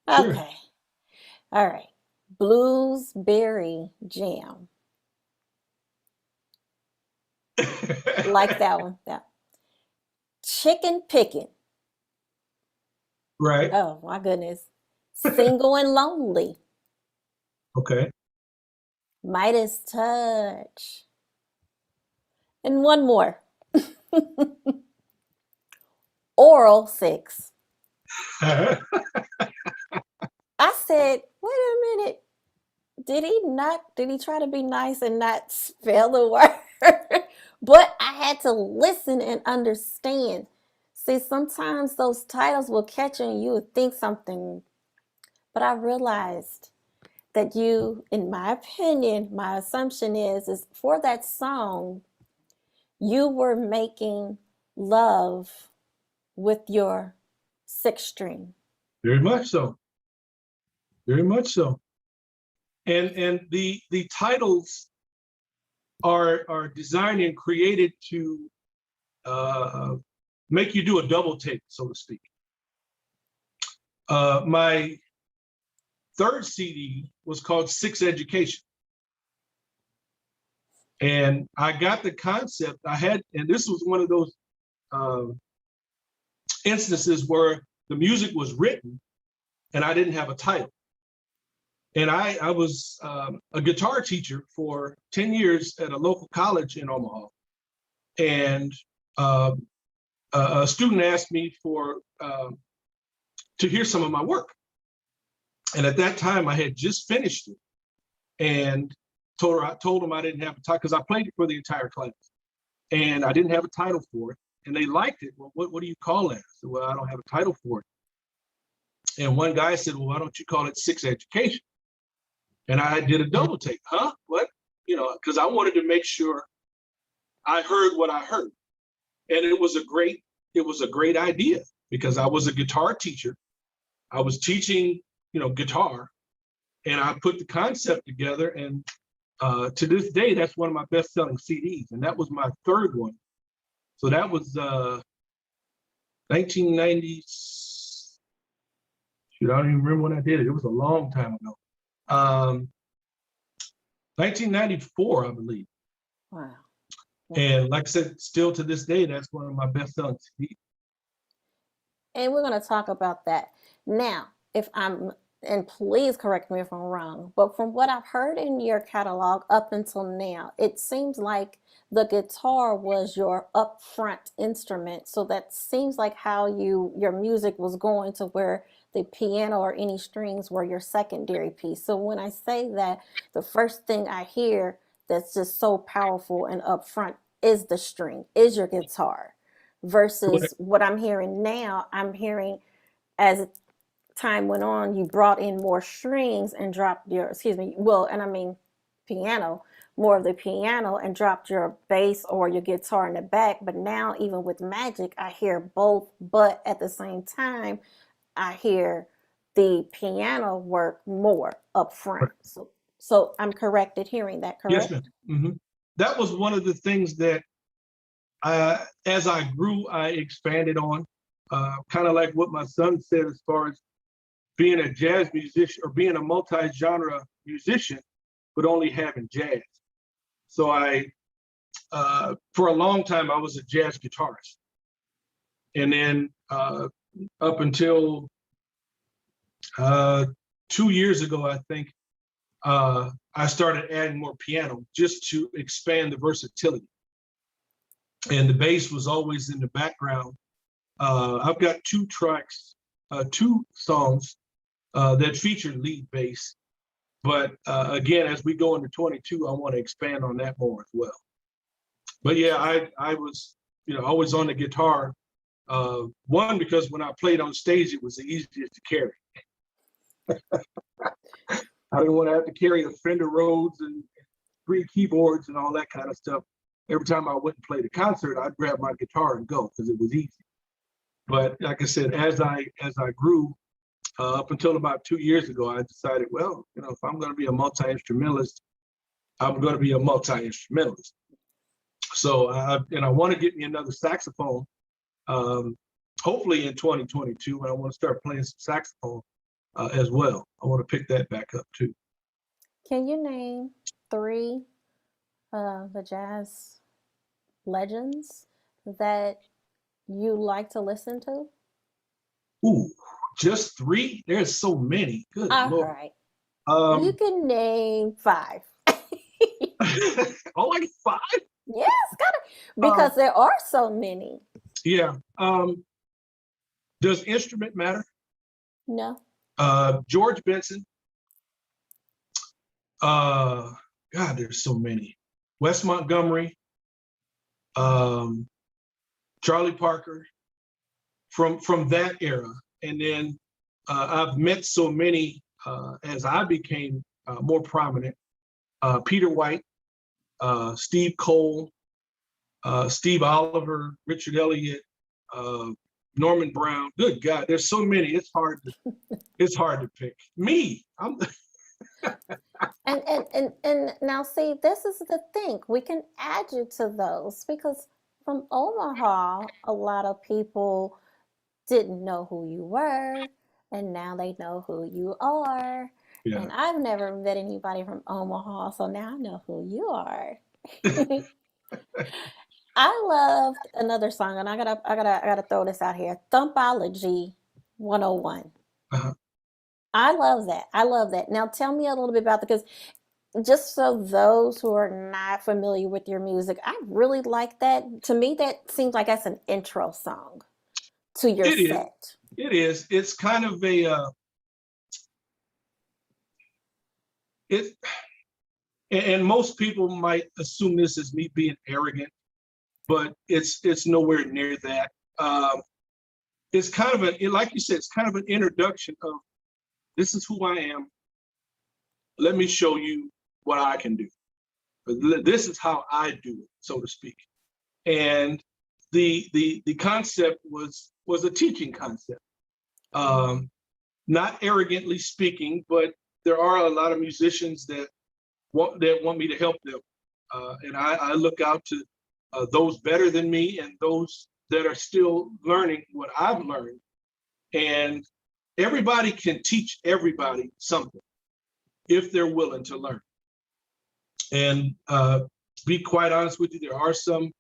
Sure. Okay. All right. Bluesberry Jam. Like that one. Yeah. Chicken Picking. Right. Oh my goodness. Single and Lonely. Okay. Midas Touch. And one more. Oral Six. I said, wait a minute. Did he try to be nice and not spell the word? But I had to listen and understand. See, sometimes those titles will catch you and you would think something. But I realized that you, in my opinion, my assumption is for that song, you were making love with your sixth string. Very much so. Very much so. And the titles are designed and created to uh, make you do a double take, so to speak. My third CD was called Six Education. And I got the concept. And this was one of those uh, instances where the music was written and I didn't have a title. And I was a guitar teacher for 10 years at a local college in Omaha. And a student asked me to hear some of my work. And at that time I had just finished it and told them I didn't have a title because I played it for the entire class. And I didn't have a title for it. And they liked it. Well, what do you call that? I said, well, I don't have a title for it. And one guy said, well, why don't you call it Six Education? And I did a double take. Huh? What? You know, because I wanted to make sure I heard what I heard. And it was a great idea because I was a guitar teacher. I was teaching, you know, guitar, and I put the concept together. And to this day, that's one of my best-selling CDs, and that was my third one. So that was 1990. Shoot, I don't even remember when I did it. It was a long time ago. 1994, I believe. Wow. And like I said, still to this day, that's one of my best-selling CDs. And we're going to talk about that. Now, and please correct me if I'm wrong, but from what I've heard in your catalog up until now, it seems like the guitar was your upfront instrument. So that seems like how your music was going to where the piano or any strings were your secondary piece. So when I say that, the first thing I hear that's just so powerful and upfront is the string, is your guitar. Versus what I'm hearing now, I'm hearing as time went on, you brought in more strings and dropped your, piano, more of the piano, and dropped your bass or your guitar in the back. But now, even with Magic, I hear both, but at the same time, I hear the piano work more up front. So I'm correct at hearing that, correct? Yes, ma'am. Mm-hmm. That was one of the things that as I grew, I expanded on, kind of like what my son said as far as being a jazz musician or being a multi-genre musician, but only having jazz. So for a long time, I was a jazz guitarist. And then up until 2 years ago, I think, I started adding more piano just to expand the versatility. And the bass was always in the background. I've got two songs that feature lead bass. But again, as we go into 22, I want to expand on that more as well. But yeah, I was, always on the guitar. One, because when I played on stage, it was the easiest to carry. I didn't want to have to carry a Fender Rhodes and 3 keyboards and all that kind of stuff. Every time I went and played a concert, I'd grab my guitar and go because it was easy. But like I said, as I grew, up until about 2 years ago, I decided, well, if I'm going to be a multi-instrumentalist, I'm going to be a multi-instrumentalist. So, I want to get me another saxophone, hopefully in 2022, and I want to start playing some saxophone as well. I want to pick that back up too. Can you name 3 the jazz legends that you like to listen to? Ooh, just 3? There's so many. Good All Lord. right. You can name 5. Oh, like 5? Yes, gotta, because there are so many. Yeah. Does instrument matter? No. George Benson. God, there's so many. Wes Montgomery. Charlie Parker. From that era. And then I've met so many as I became more prominent. Peter White, Steve Cole, Steve Oliver, Richard Elliott, Norman Brown. Good God, there's so many. It's hard to pick. Me, I'm. and now see, this is the thing. We can add you to those because from Omaha, a lot of people didn't know who you were, and now they know who you are. Yeah. And I've never met anybody from Omaha, so now I know who you are. I loved another song, and I gotta throw this out here. Thumpology 101. Uh-huh. I love that. I love that. Now tell me a little bit about, because just so those who are not familiar with your music, I really like that. To me, that seems like that's an intro song to your It is. set. It is. It's kind of a it, and most people might assume this as me being arrogant, but it's nowhere near that. It's kind of like you said, it's kind of an introduction of, this is who I am. Let me show you what I can do. This is how I do it, so to speak. And the concept was a teaching concept. Not arrogantly speaking, but there are a lot of musicians that want me to help them, and I look out to those better than me and those that are still learning what I've learned. And everybody can teach everybody something if they're willing to learn. And to be quite honest with you, there are some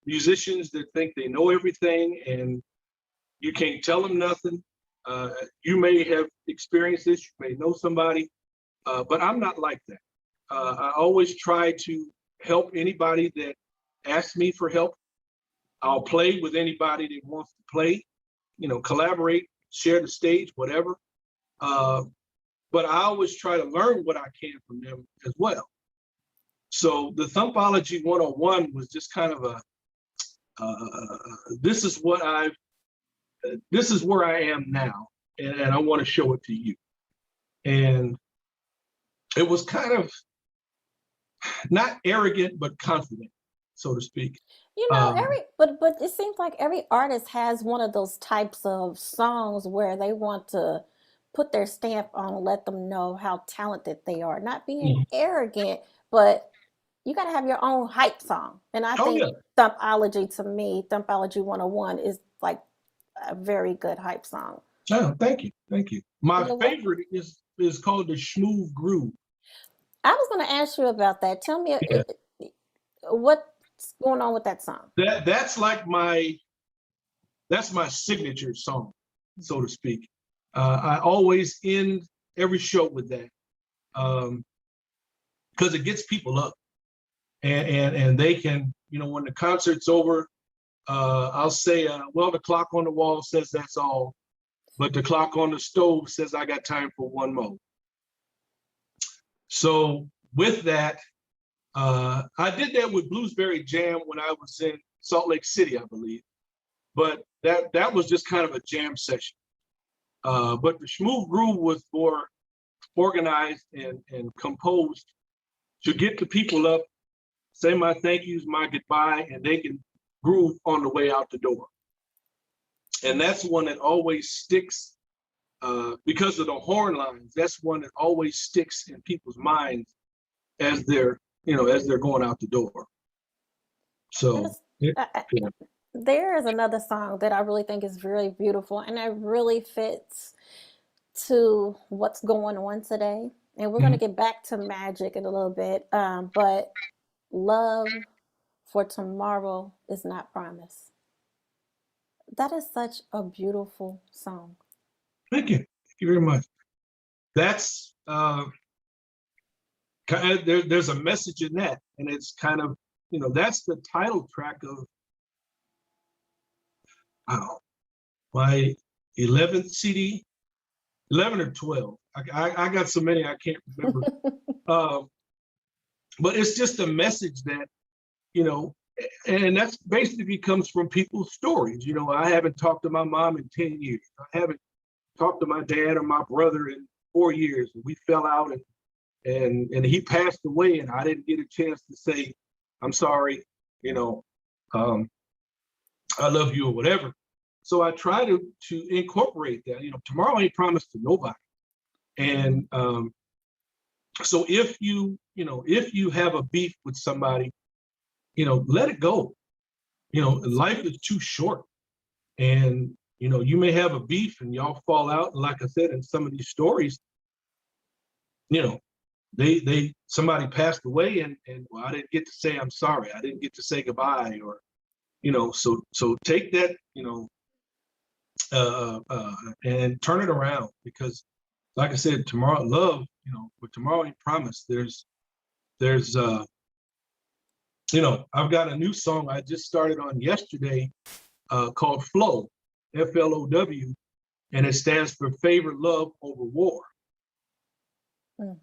musicians that think they know everything and you can't tell them nothing. You may have experienced this, you may know somebody, but I'm not like that. I always try to help anybody that asks me for help. I'll play with anybody that wants to play, collaborate, share the stage, whatever. But I always try to learn what I can from them as well. So the Thumpology 101 was just kind of this is where I am now, and I want to show it to you. And it was kind of not arrogant, but confident, so to speak. But it seems like every artist has one of those types of songs where they want to put their stamp on and let them know how talented they are. Not being Mhm. arrogant, but you got to have your own hype song. And I Oh think yeah. Thumpology, to me, Thumpology 101 is like a very good hype song. Oh, thank you, thank you. My You're welcome. favorite is called the Schmoove Groove. I was going to ask you about that. Tell me Yeah. what's going on with that song. That's like that's my signature song, so to speak. I always end every show with that, because it gets people up, and they can, when the concert's over, I'll say, well, the clock on the wall says that's all, but the clock on the stove says I got time for one more. So with that, I did that with Bluesberry Jam when I was in Salt Lake City, I believe. But that was just kind of a jam session. But the Schmoove Groove was more organized and composed to get the people up, say my thank yous, my goodbye, and they can groove on the way out the door. And that's one that always sticks, because of the horn lines. That's one that always sticks in people's minds as they're going out the door. So yeah. There is another song that I really think is very beautiful and it really fits to what's going on today. And we're going to Mhm. get back to magic in a little bit. But love for tomorrow is not promised. That is such a beautiful song. Thank you. Thank you very much. That's there's a message in that, and it's kind of, that's the title track of, wow, my 11th CD, 11 or 12. I got so many I can't remember. um, but it's just a message that, and that's basically comes from people's stories. I haven't talked to my mom in 10 years. I haven't talked to my dad or my brother in 4 years. We fell out, and he passed away, and I didn't get a chance to say, I'm sorry, I love you or whatever. So I try to incorporate that. Tomorrow ain't promised to nobody. And so if you have a beef with somebody, let it go. Life is too short. And you may have a beef and y'all fall out. And like I said, in some of these stories, somebody passed away, and well, I didn't get to say I'm sorry. I didn't get to say goodbye, or so take that, and turn it around, because like I said, tomorrow love, but tomorrow ain't promised. There's I've got a new song I just started on yesterday called Flow, FLOW, and it stands for Favor Love Over War. Mm.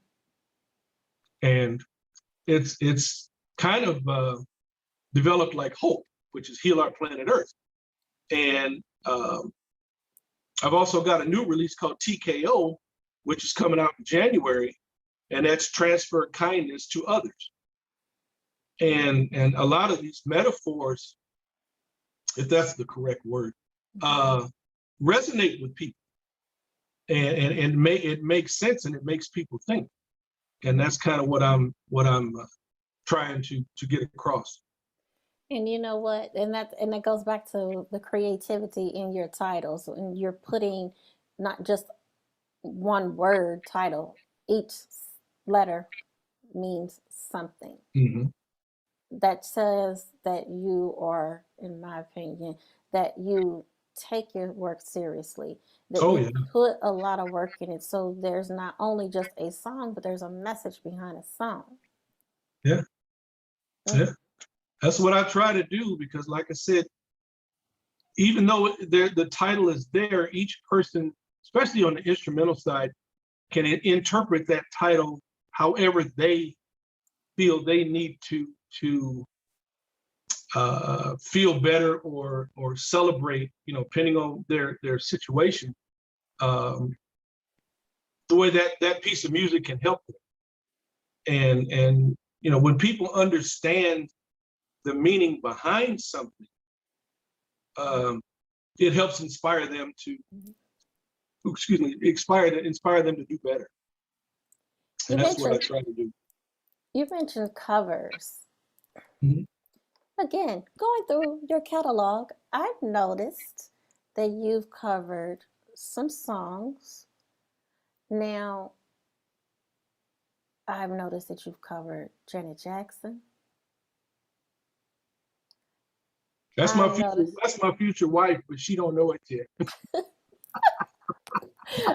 And it's kind of developed like Hope, which is Heal Our Planet Earth. And I've also got a new release called TKO, which is coming out in January, and that's Transfer Kindness to Others. And a lot of these metaphors, if that's the correct word, resonate with people, and it makes sense, and it makes people think, and that's kind of what I'm trying to get across. And you know what? And that goes back to the creativity in your titles, and you're putting not just one word title. Each letter means something. Mm-hmm. That says that you are, in my opinion, that you take your work seriously, that you put a lot of work in it. So there's not only just a song, but there's a message behind a song. Yeah. Yeah. That's what I try to do, because like I said, even though the title is there, each person, especially on the instrumental side, can interpret that title however they feel they need to feel better or celebrate, depending on their situation, the way that piece of music can help them. And when people understand the meaning behind something, it helps inspire them to, inspire them to do better. And that's what I try to do. You mentioned covers. Mm-hmm. Again, going through your catalog, I've noticed that you've covered some songs. Now, I've noticed that you've covered Janet Jackson. That's my future wife, but she don't know it yet.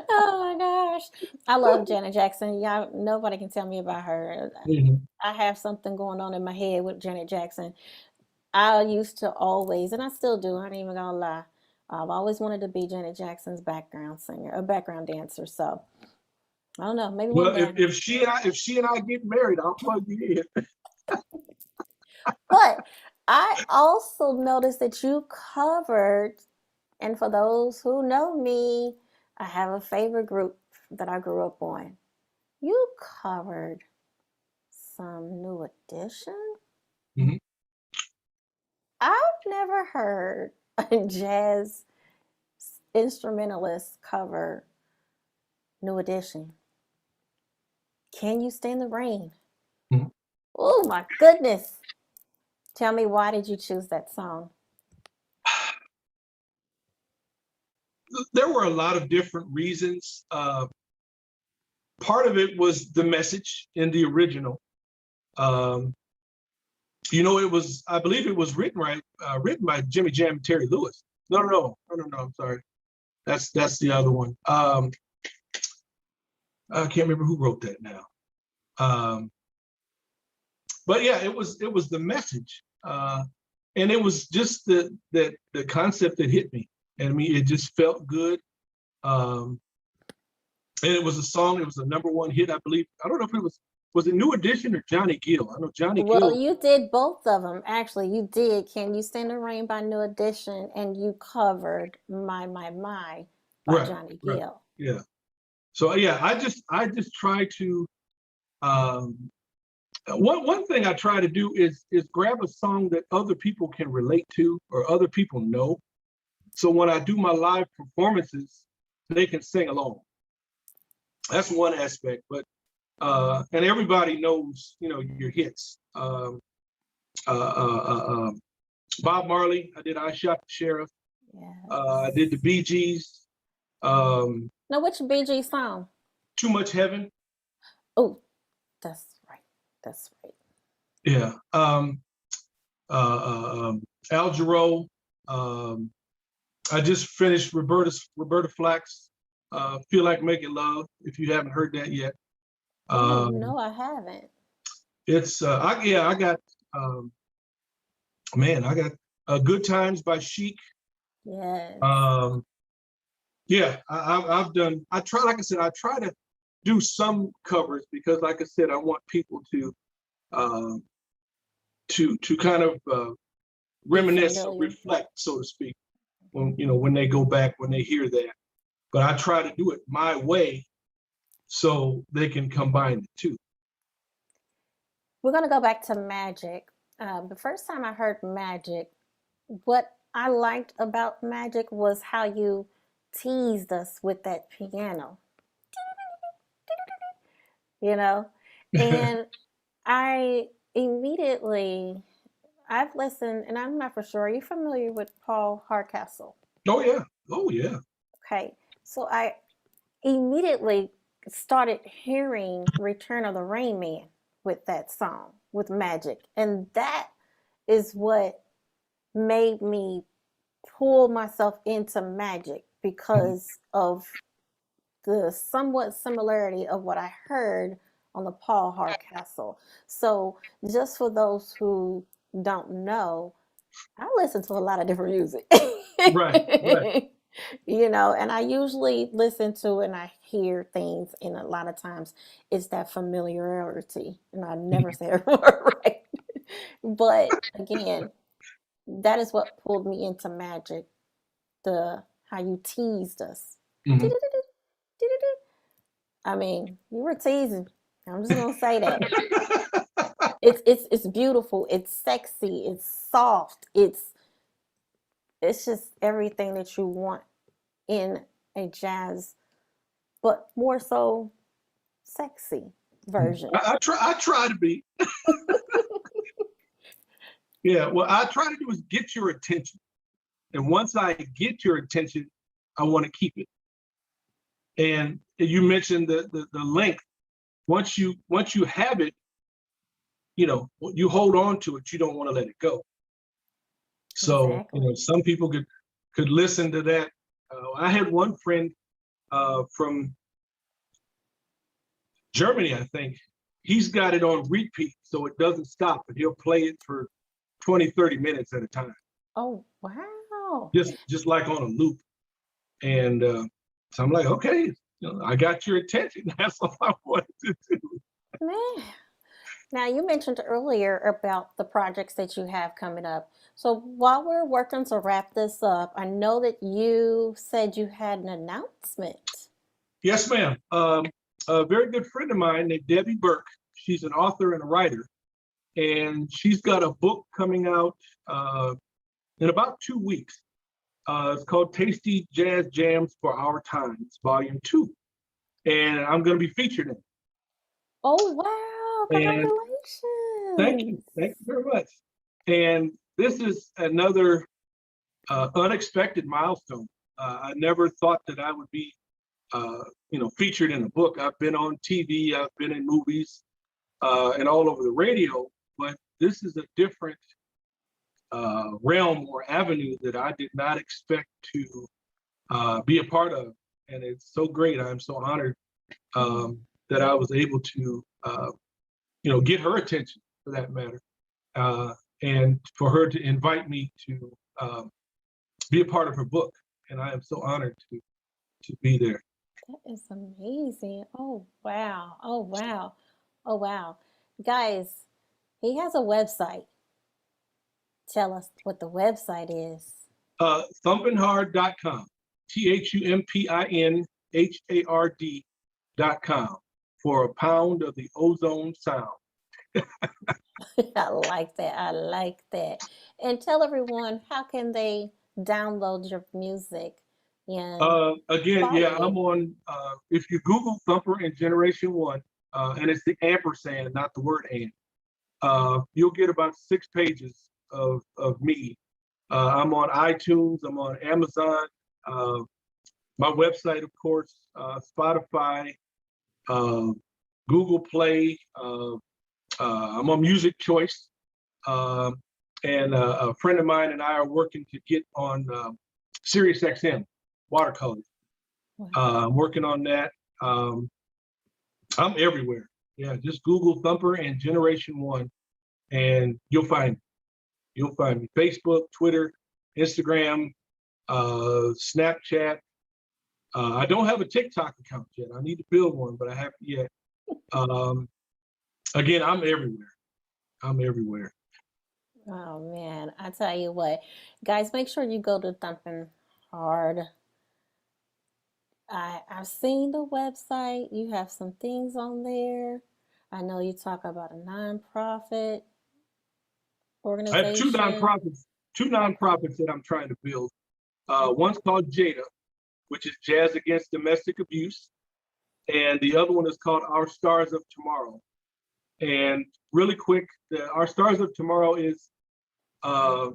Oh my gosh. I love Janet Jackson. Y'all, nobody can tell me about her. Mm-hmm. I have something going on in my head with Janet Jackson. I used to always, and I still do, I ain't even gonna lie, I've always wanted to be Janet Jackson's background singer, a background dancer. So I don't know, maybe one day. If she and I get married, I'll plug you in. But I also noticed that you covered, and for those who know me, I have a favorite group that I grew up on. You covered some New Edition. Mm-hmm. I've never heard a jazz instrumentalist cover New Edition. Can You Stand the Rain? Mm-hmm. Oh my goodness. Tell me, why did you choose that song? There were a lot of different reasons. Part of it was the message in the original. It was, I believe it was written by Jimmy Jam and Terry Lewis. No, I'm sorry. That's the other one. I can't remember who wrote that now. But yeah, it was the message. And it was just the concept that hit me. And I mean, it just felt good. And it was a song, it was a #1 hit, I believe. I don't know if it was it New Edition or Johnny Gill? I know Johnny Gill. Well, you did both of them. Actually, you did Can You Stand the Rain by New Edition, and you covered My by Johnny Gill. Right. Yeah. So yeah, I just try to one thing I try to do is grab a song that other people can relate to or other people know. So when I do my live performances, they can sing along. That's one aspect, but and everybody knows, your hits. Bob Marley, I did I Shot the Sheriff. Yes. I did the Bee Gees. Now, which Bee Gees song? Too Much Heaven. Oh, that's right. That's right. Yeah. Al Jarreau. I just finished Roberta Flack's "Feel Like Making Love." If you haven't heard that yet, Oh, um, no, I haven't. it's I got um, man, I got "Good Times" by Chic. Yes. Um, yeah, I've done. I try, like I said, I try to do some covers because, like I said, I want people um, to kind of Be reminisce or familiar. reflect, so to speak, when when they go back, when they hear that. But I try to do it my way so they can combine the two. We're going to go back to Magic. The first time I heard Magic, what I liked about Magic was how you teased us with that piano, you know? And I immediately, I've listened, and I'm not for sure. Are you familiar with Paul Hardcastle? Oh yeah, oh yeah. Okay. So I immediately started hearing Return of the Rain Man with that song, with Magic. And that is what made me pull myself into Magic because of the somewhat similarity of what I heard on the Paul Hardcastle. So, just for those who don't know, I listen to a lot of different music. Right, right. And I usually listen to and I hear things, and a lot of times it's that familiarity, and I never say it right. But again, that is what pulled me into Magic, the how you teased us. Mhm. I mean, you were teasing. I'm just gonna say that. It's beautiful, it's sexy, it's soft, it's just everything that you want in a jazz, but more so sexy version. I try to be. Yeah, what I try to do is get your attention. And once I get your attention, I want to keep it. And you mentioned the length. Once you have it, you hold on to it. You don't want to let it go. So Exactly. some people could listen to that. I had one friend from Germany, I think. He's got it on repeat, so it doesn't stop, and he'll play it for 20, 30 minutes at a time, Oh, wow. just like on a loop. And so I'm like, okay, I got your attention. That's all I wanted to do. Man. Now, you mentioned earlier about the projects that you have coming up. So, while we're working to wrap this up, I know that you said you had an announcement. Yes, ma'am. A very good friend of mine named Debbie Burke. She's an author and a writer, and she's got a book coming out in about 2 weeks. It's called Tasty Jazz Jams for Our Times, Volume 2. And I'm going to be featured in it. Oh, wow. And Congratulations. thank you very much. And this is another unexpected milestone. I never thought that I would be, featured in a book. I've been on TV, I've been in movies, and all over the radio, but this is a different realm or avenue that I did not expect to be a part of. And it's so great. I'm so honored that I was able to, get her attention for that matter, and for her to invite me to be a part of her book. And I am so honored to be there. That is amazing. Oh, wow. Oh, wow. Oh, wow. Guys, he has a website. Tell us what the website is. Thumpinhard.com, ThumpinHard.com, for a pound of the ozone sound. I like that. I like that. And tell everyone, how can they download your music and Again, follow yeah, I'm you? on, if you Google Thumper and Generation One, and it's the ampersand, not the word and, you'll get about 6 pages of me. I'm on iTunes, I'm on Amazon, uh, my website, of course, Spotify, uh, Google Play. I'm on Music Choice, and a friend of mine and I are working to get on Sirius XM watercolors. Wow. I'm working on that. I'm everywhere. Yeah, just Google Thumper and Generation One, and you'll find me. You'll find me. Facebook, Twitter, Instagram, Snapchat. I don't have a TikTok account yet. I need to build one, but I haven't yet. Again, I'm everywhere. I'm everywhere. Oh man, I tell you what, guys, make sure you go to Thumping Hard. I've seen the website. You have some things on there. I know you talk about a nonprofit I have organization. two nonprofits that I'm trying to build. One's called Jada, which is Jazz Against Domestic Abuse, and the other one is called Our Stars of Tomorrow. And really quick, Our Stars of Tomorrow is the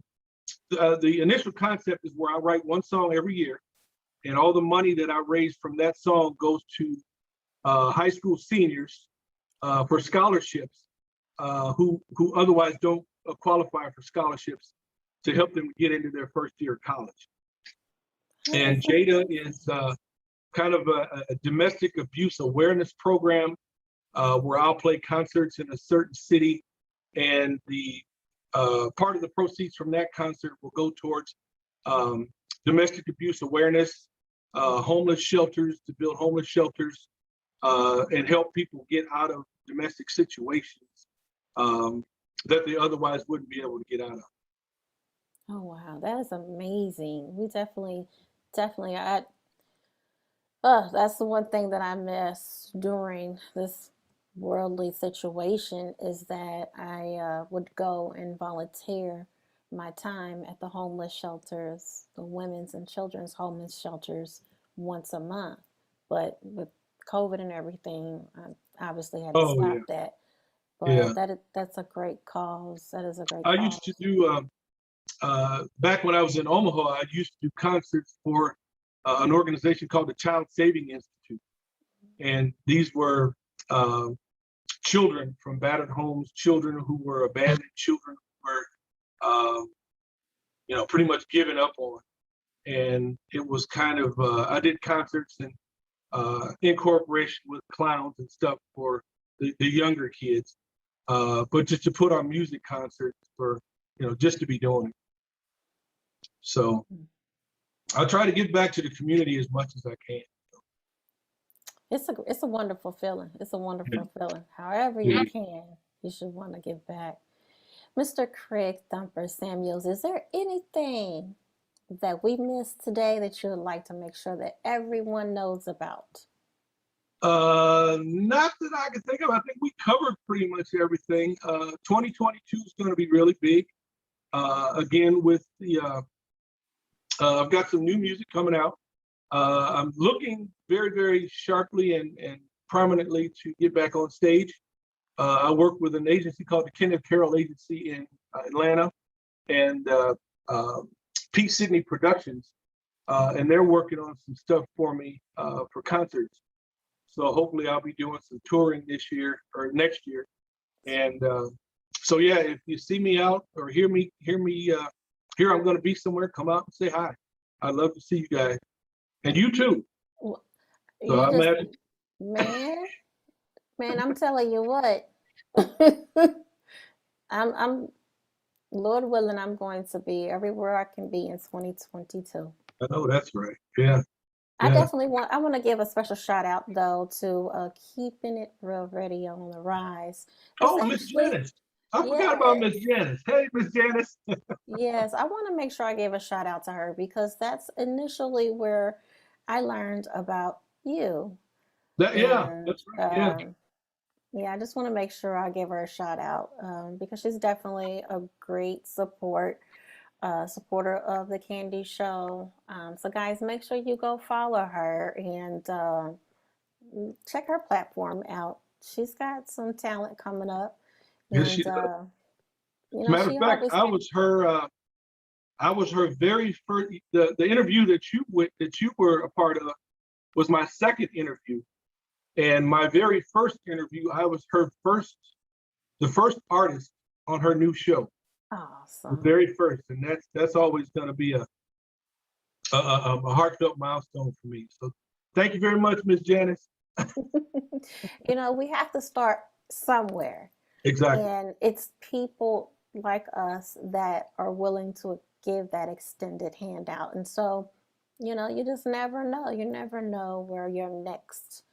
initial concept is where I write one song every year, and all the money that I raise from that song goes to high school seniors for scholarships who otherwise don't qualify for scholarships to help them get into their first year of college. And Jada is kind of a domestic abuse awareness program where I'll play concerts in a certain city, and the part of the proceeds from that concert will go towards domestic abuse awareness, homeless shelters, to build homeless shelters, and help people get out of domestic situations that they otherwise wouldn't be able to get out of. Oh wow, that is amazing. We definitely, that's the one thing that I miss during this worldly situation is that I would go and volunteer my time at the homeless shelters, the women's and children's homeless shelters once a month. But with COVID and everything, I obviously had to Oh yeah, stop that. yeah. But that's a great cause. That is a great I used to cause. do back when I was in Omaha. I used to do concerts for an organization called the Child Saving Institute, and these were children from battered homes, children who were abandoned, children who were pretty much given up on. And it was kind of I did concerts and in cooperation with clowns and stuff for the younger kids, but just to put on music concerts for just to be doing it. So I try to give back to the community as much as I can. It's a wonderful feeling. It's a Yeah. wonderful feeling. However you Yeah. can, you should want to give back. Mr. Craig Thumper Samuels, is there anything that we missed today that you would like to make sure that everyone knows about? Not that I can think of. I think we covered pretty much everything. 2022 is going to be really big. Again, with the I've got some new music coming out. I'm looking very, very sharply and prominently to get back on stage. I work with an agency called the Kenneth Carroll Agency in Atlanta, and Pete Sidney Productions, and they're working on some stuff for me for concerts. So hopefully I'll be doing some touring this year or next year. And so yeah, if you see me out or hear me here, I'm going to be somewhere. Come out and say hi. I'd love to see you guys, and you too. Well, So you I'm just, happy. man, man, I'm telling you what. I'm Lord willing, I'm going to be everywhere I can be in 2022. I know that's right. Yeah, I yeah. definitely want to give a special shout out though to Keeping It Real Radio on the Rise. It's Oh, Miss actually Janice. I forgot about yes. Miss Janice. Hey, Miss Janice. Yes, I want to make sure I give a shout out to her because that's initially where I learned about you. Yeah, And that's right. Yeah. yeah, I just want to make sure I give her a shout out because she's definitely a great supporter of the Candy Show. So, guys, make sure you go follow her and check her platform out. She's got some talent coming up, Yes, and she does. As a matter she of fact, always. I was her very first. The interview that you were a part of was my second interview, and my very first interview, I was the first artist on her new show, the Awesome. very first, and that's always going to be a heartfelt milestone for me. So thank you very much, Miss Janice. We have to start somewhere. Exactly. And it's people like us that are willing to give that extended hand out. And so, you just never know. You never know where your next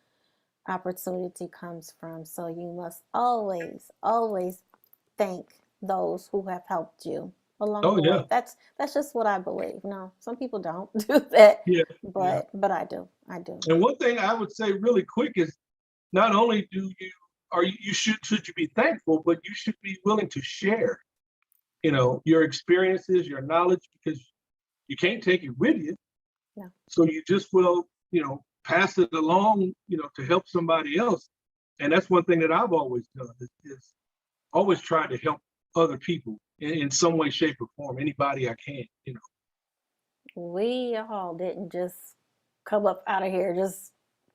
opportunity comes from. So you must always, always thank those who have helped you along Oh the yeah. way. That's just what I believe. No, some people don't do that, Yeah. Yeah. but I do. I do. And one thing I would say really quick is not only do you are you should you be thankful, but you should be willing to share, your experiences, your knowledge, because you can't take it with you. No. So you just will, pass it along, to help somebody else. And that's one thing that I've always done is always try to help other people in some way, shape, or form, anybody I can. We all didn't just come up out of here just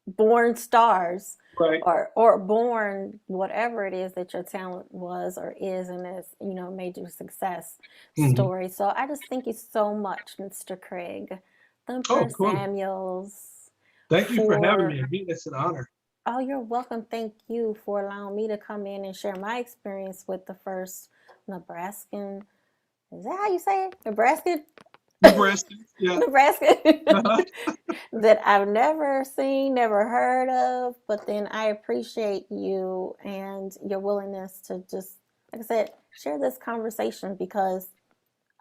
born stars, Right. or born whatever it is that your talent was or is, and has made you a success Hmm. story. So I just thank you so much, Mr. Craig Oh, Thumper of course. Samuels, Thank you for having me. for Again, it's an honor. oh, you're welcome. Thank you for allowing me to come in and share my experience with the first Nebraskan. Is that how you say it? Nebraskan? Nebraska. Yeah. Nebraska Uh-huh. that I've never seen, never heard of. But then I appreciate you and your willingness to just, like I said, share this conversation, because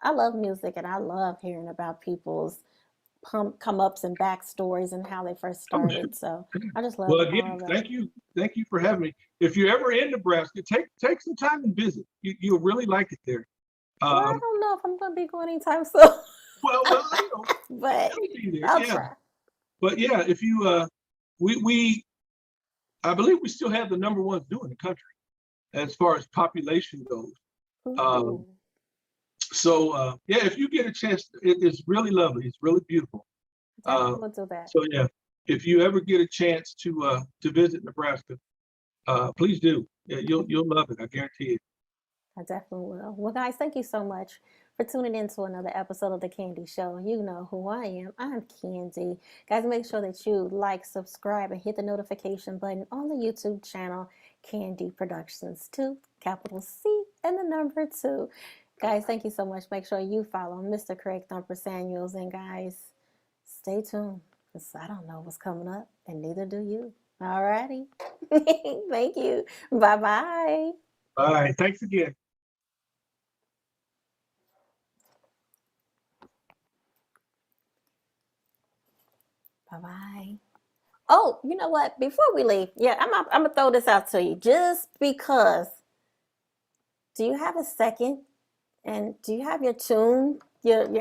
I love music and I love hearing about people's come ups and backstories and how they first Oh, started. So I just well, love all again, of that. thank you for having me. If you're ever in Nebraska, take some time and visit. You'll really like it there. Well, I Um, don't know if I'm going to be going anytime soon, well, but it'll be there. I'll Yeah, try. but yeah, if you we I believe we still have the number one zoo in the country as far as population goes. Um, Ooh, so yeah, if you get a chance, it's really lovely. It's really beautiful. Uh, definitely will do that. so yeah, if you ever get a chance to visit Nebraska, please do. Yeah, you'll love it. I guarantee it. I definitely will. Well, guys, thank you so much for tuning in to another episode of The Candy Show. You know who I am. I'm Candy. Guys, make sure that you like, subscribe, and hit the notification button on the YouTube channel, Candy Productions 2, capital C, and the number 2. Guys, thank you so much. Make sure you follow Mr. Craig Thumper Samuels. And guys, stay tuned, because I don't know what's coming up, and neither do you. All righty. Thank you. Bye-bye. All right. Thanks again. Bye-bye. Oh, you know what? Before we leave, yeah, I'm gonna throw this out to you just because. Do you have a second? And do you have your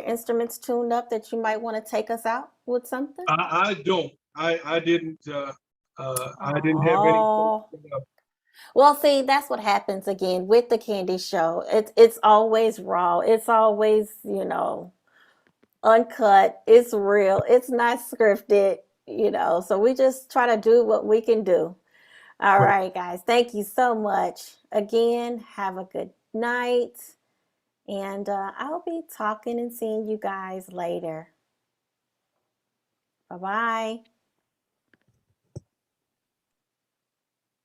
instruments tuned up that you might want to take us out with something? I don't. I didn't have any. Oh, well, see, that's what happens again with the candy show. It's always raw. It's always uncut. It's real. It's not scripted. So we just try to do what we can do. All Right. right, guys. Thank you so much. Again, have a good night. And I'll be talking and seeing you guys later. Bye bye.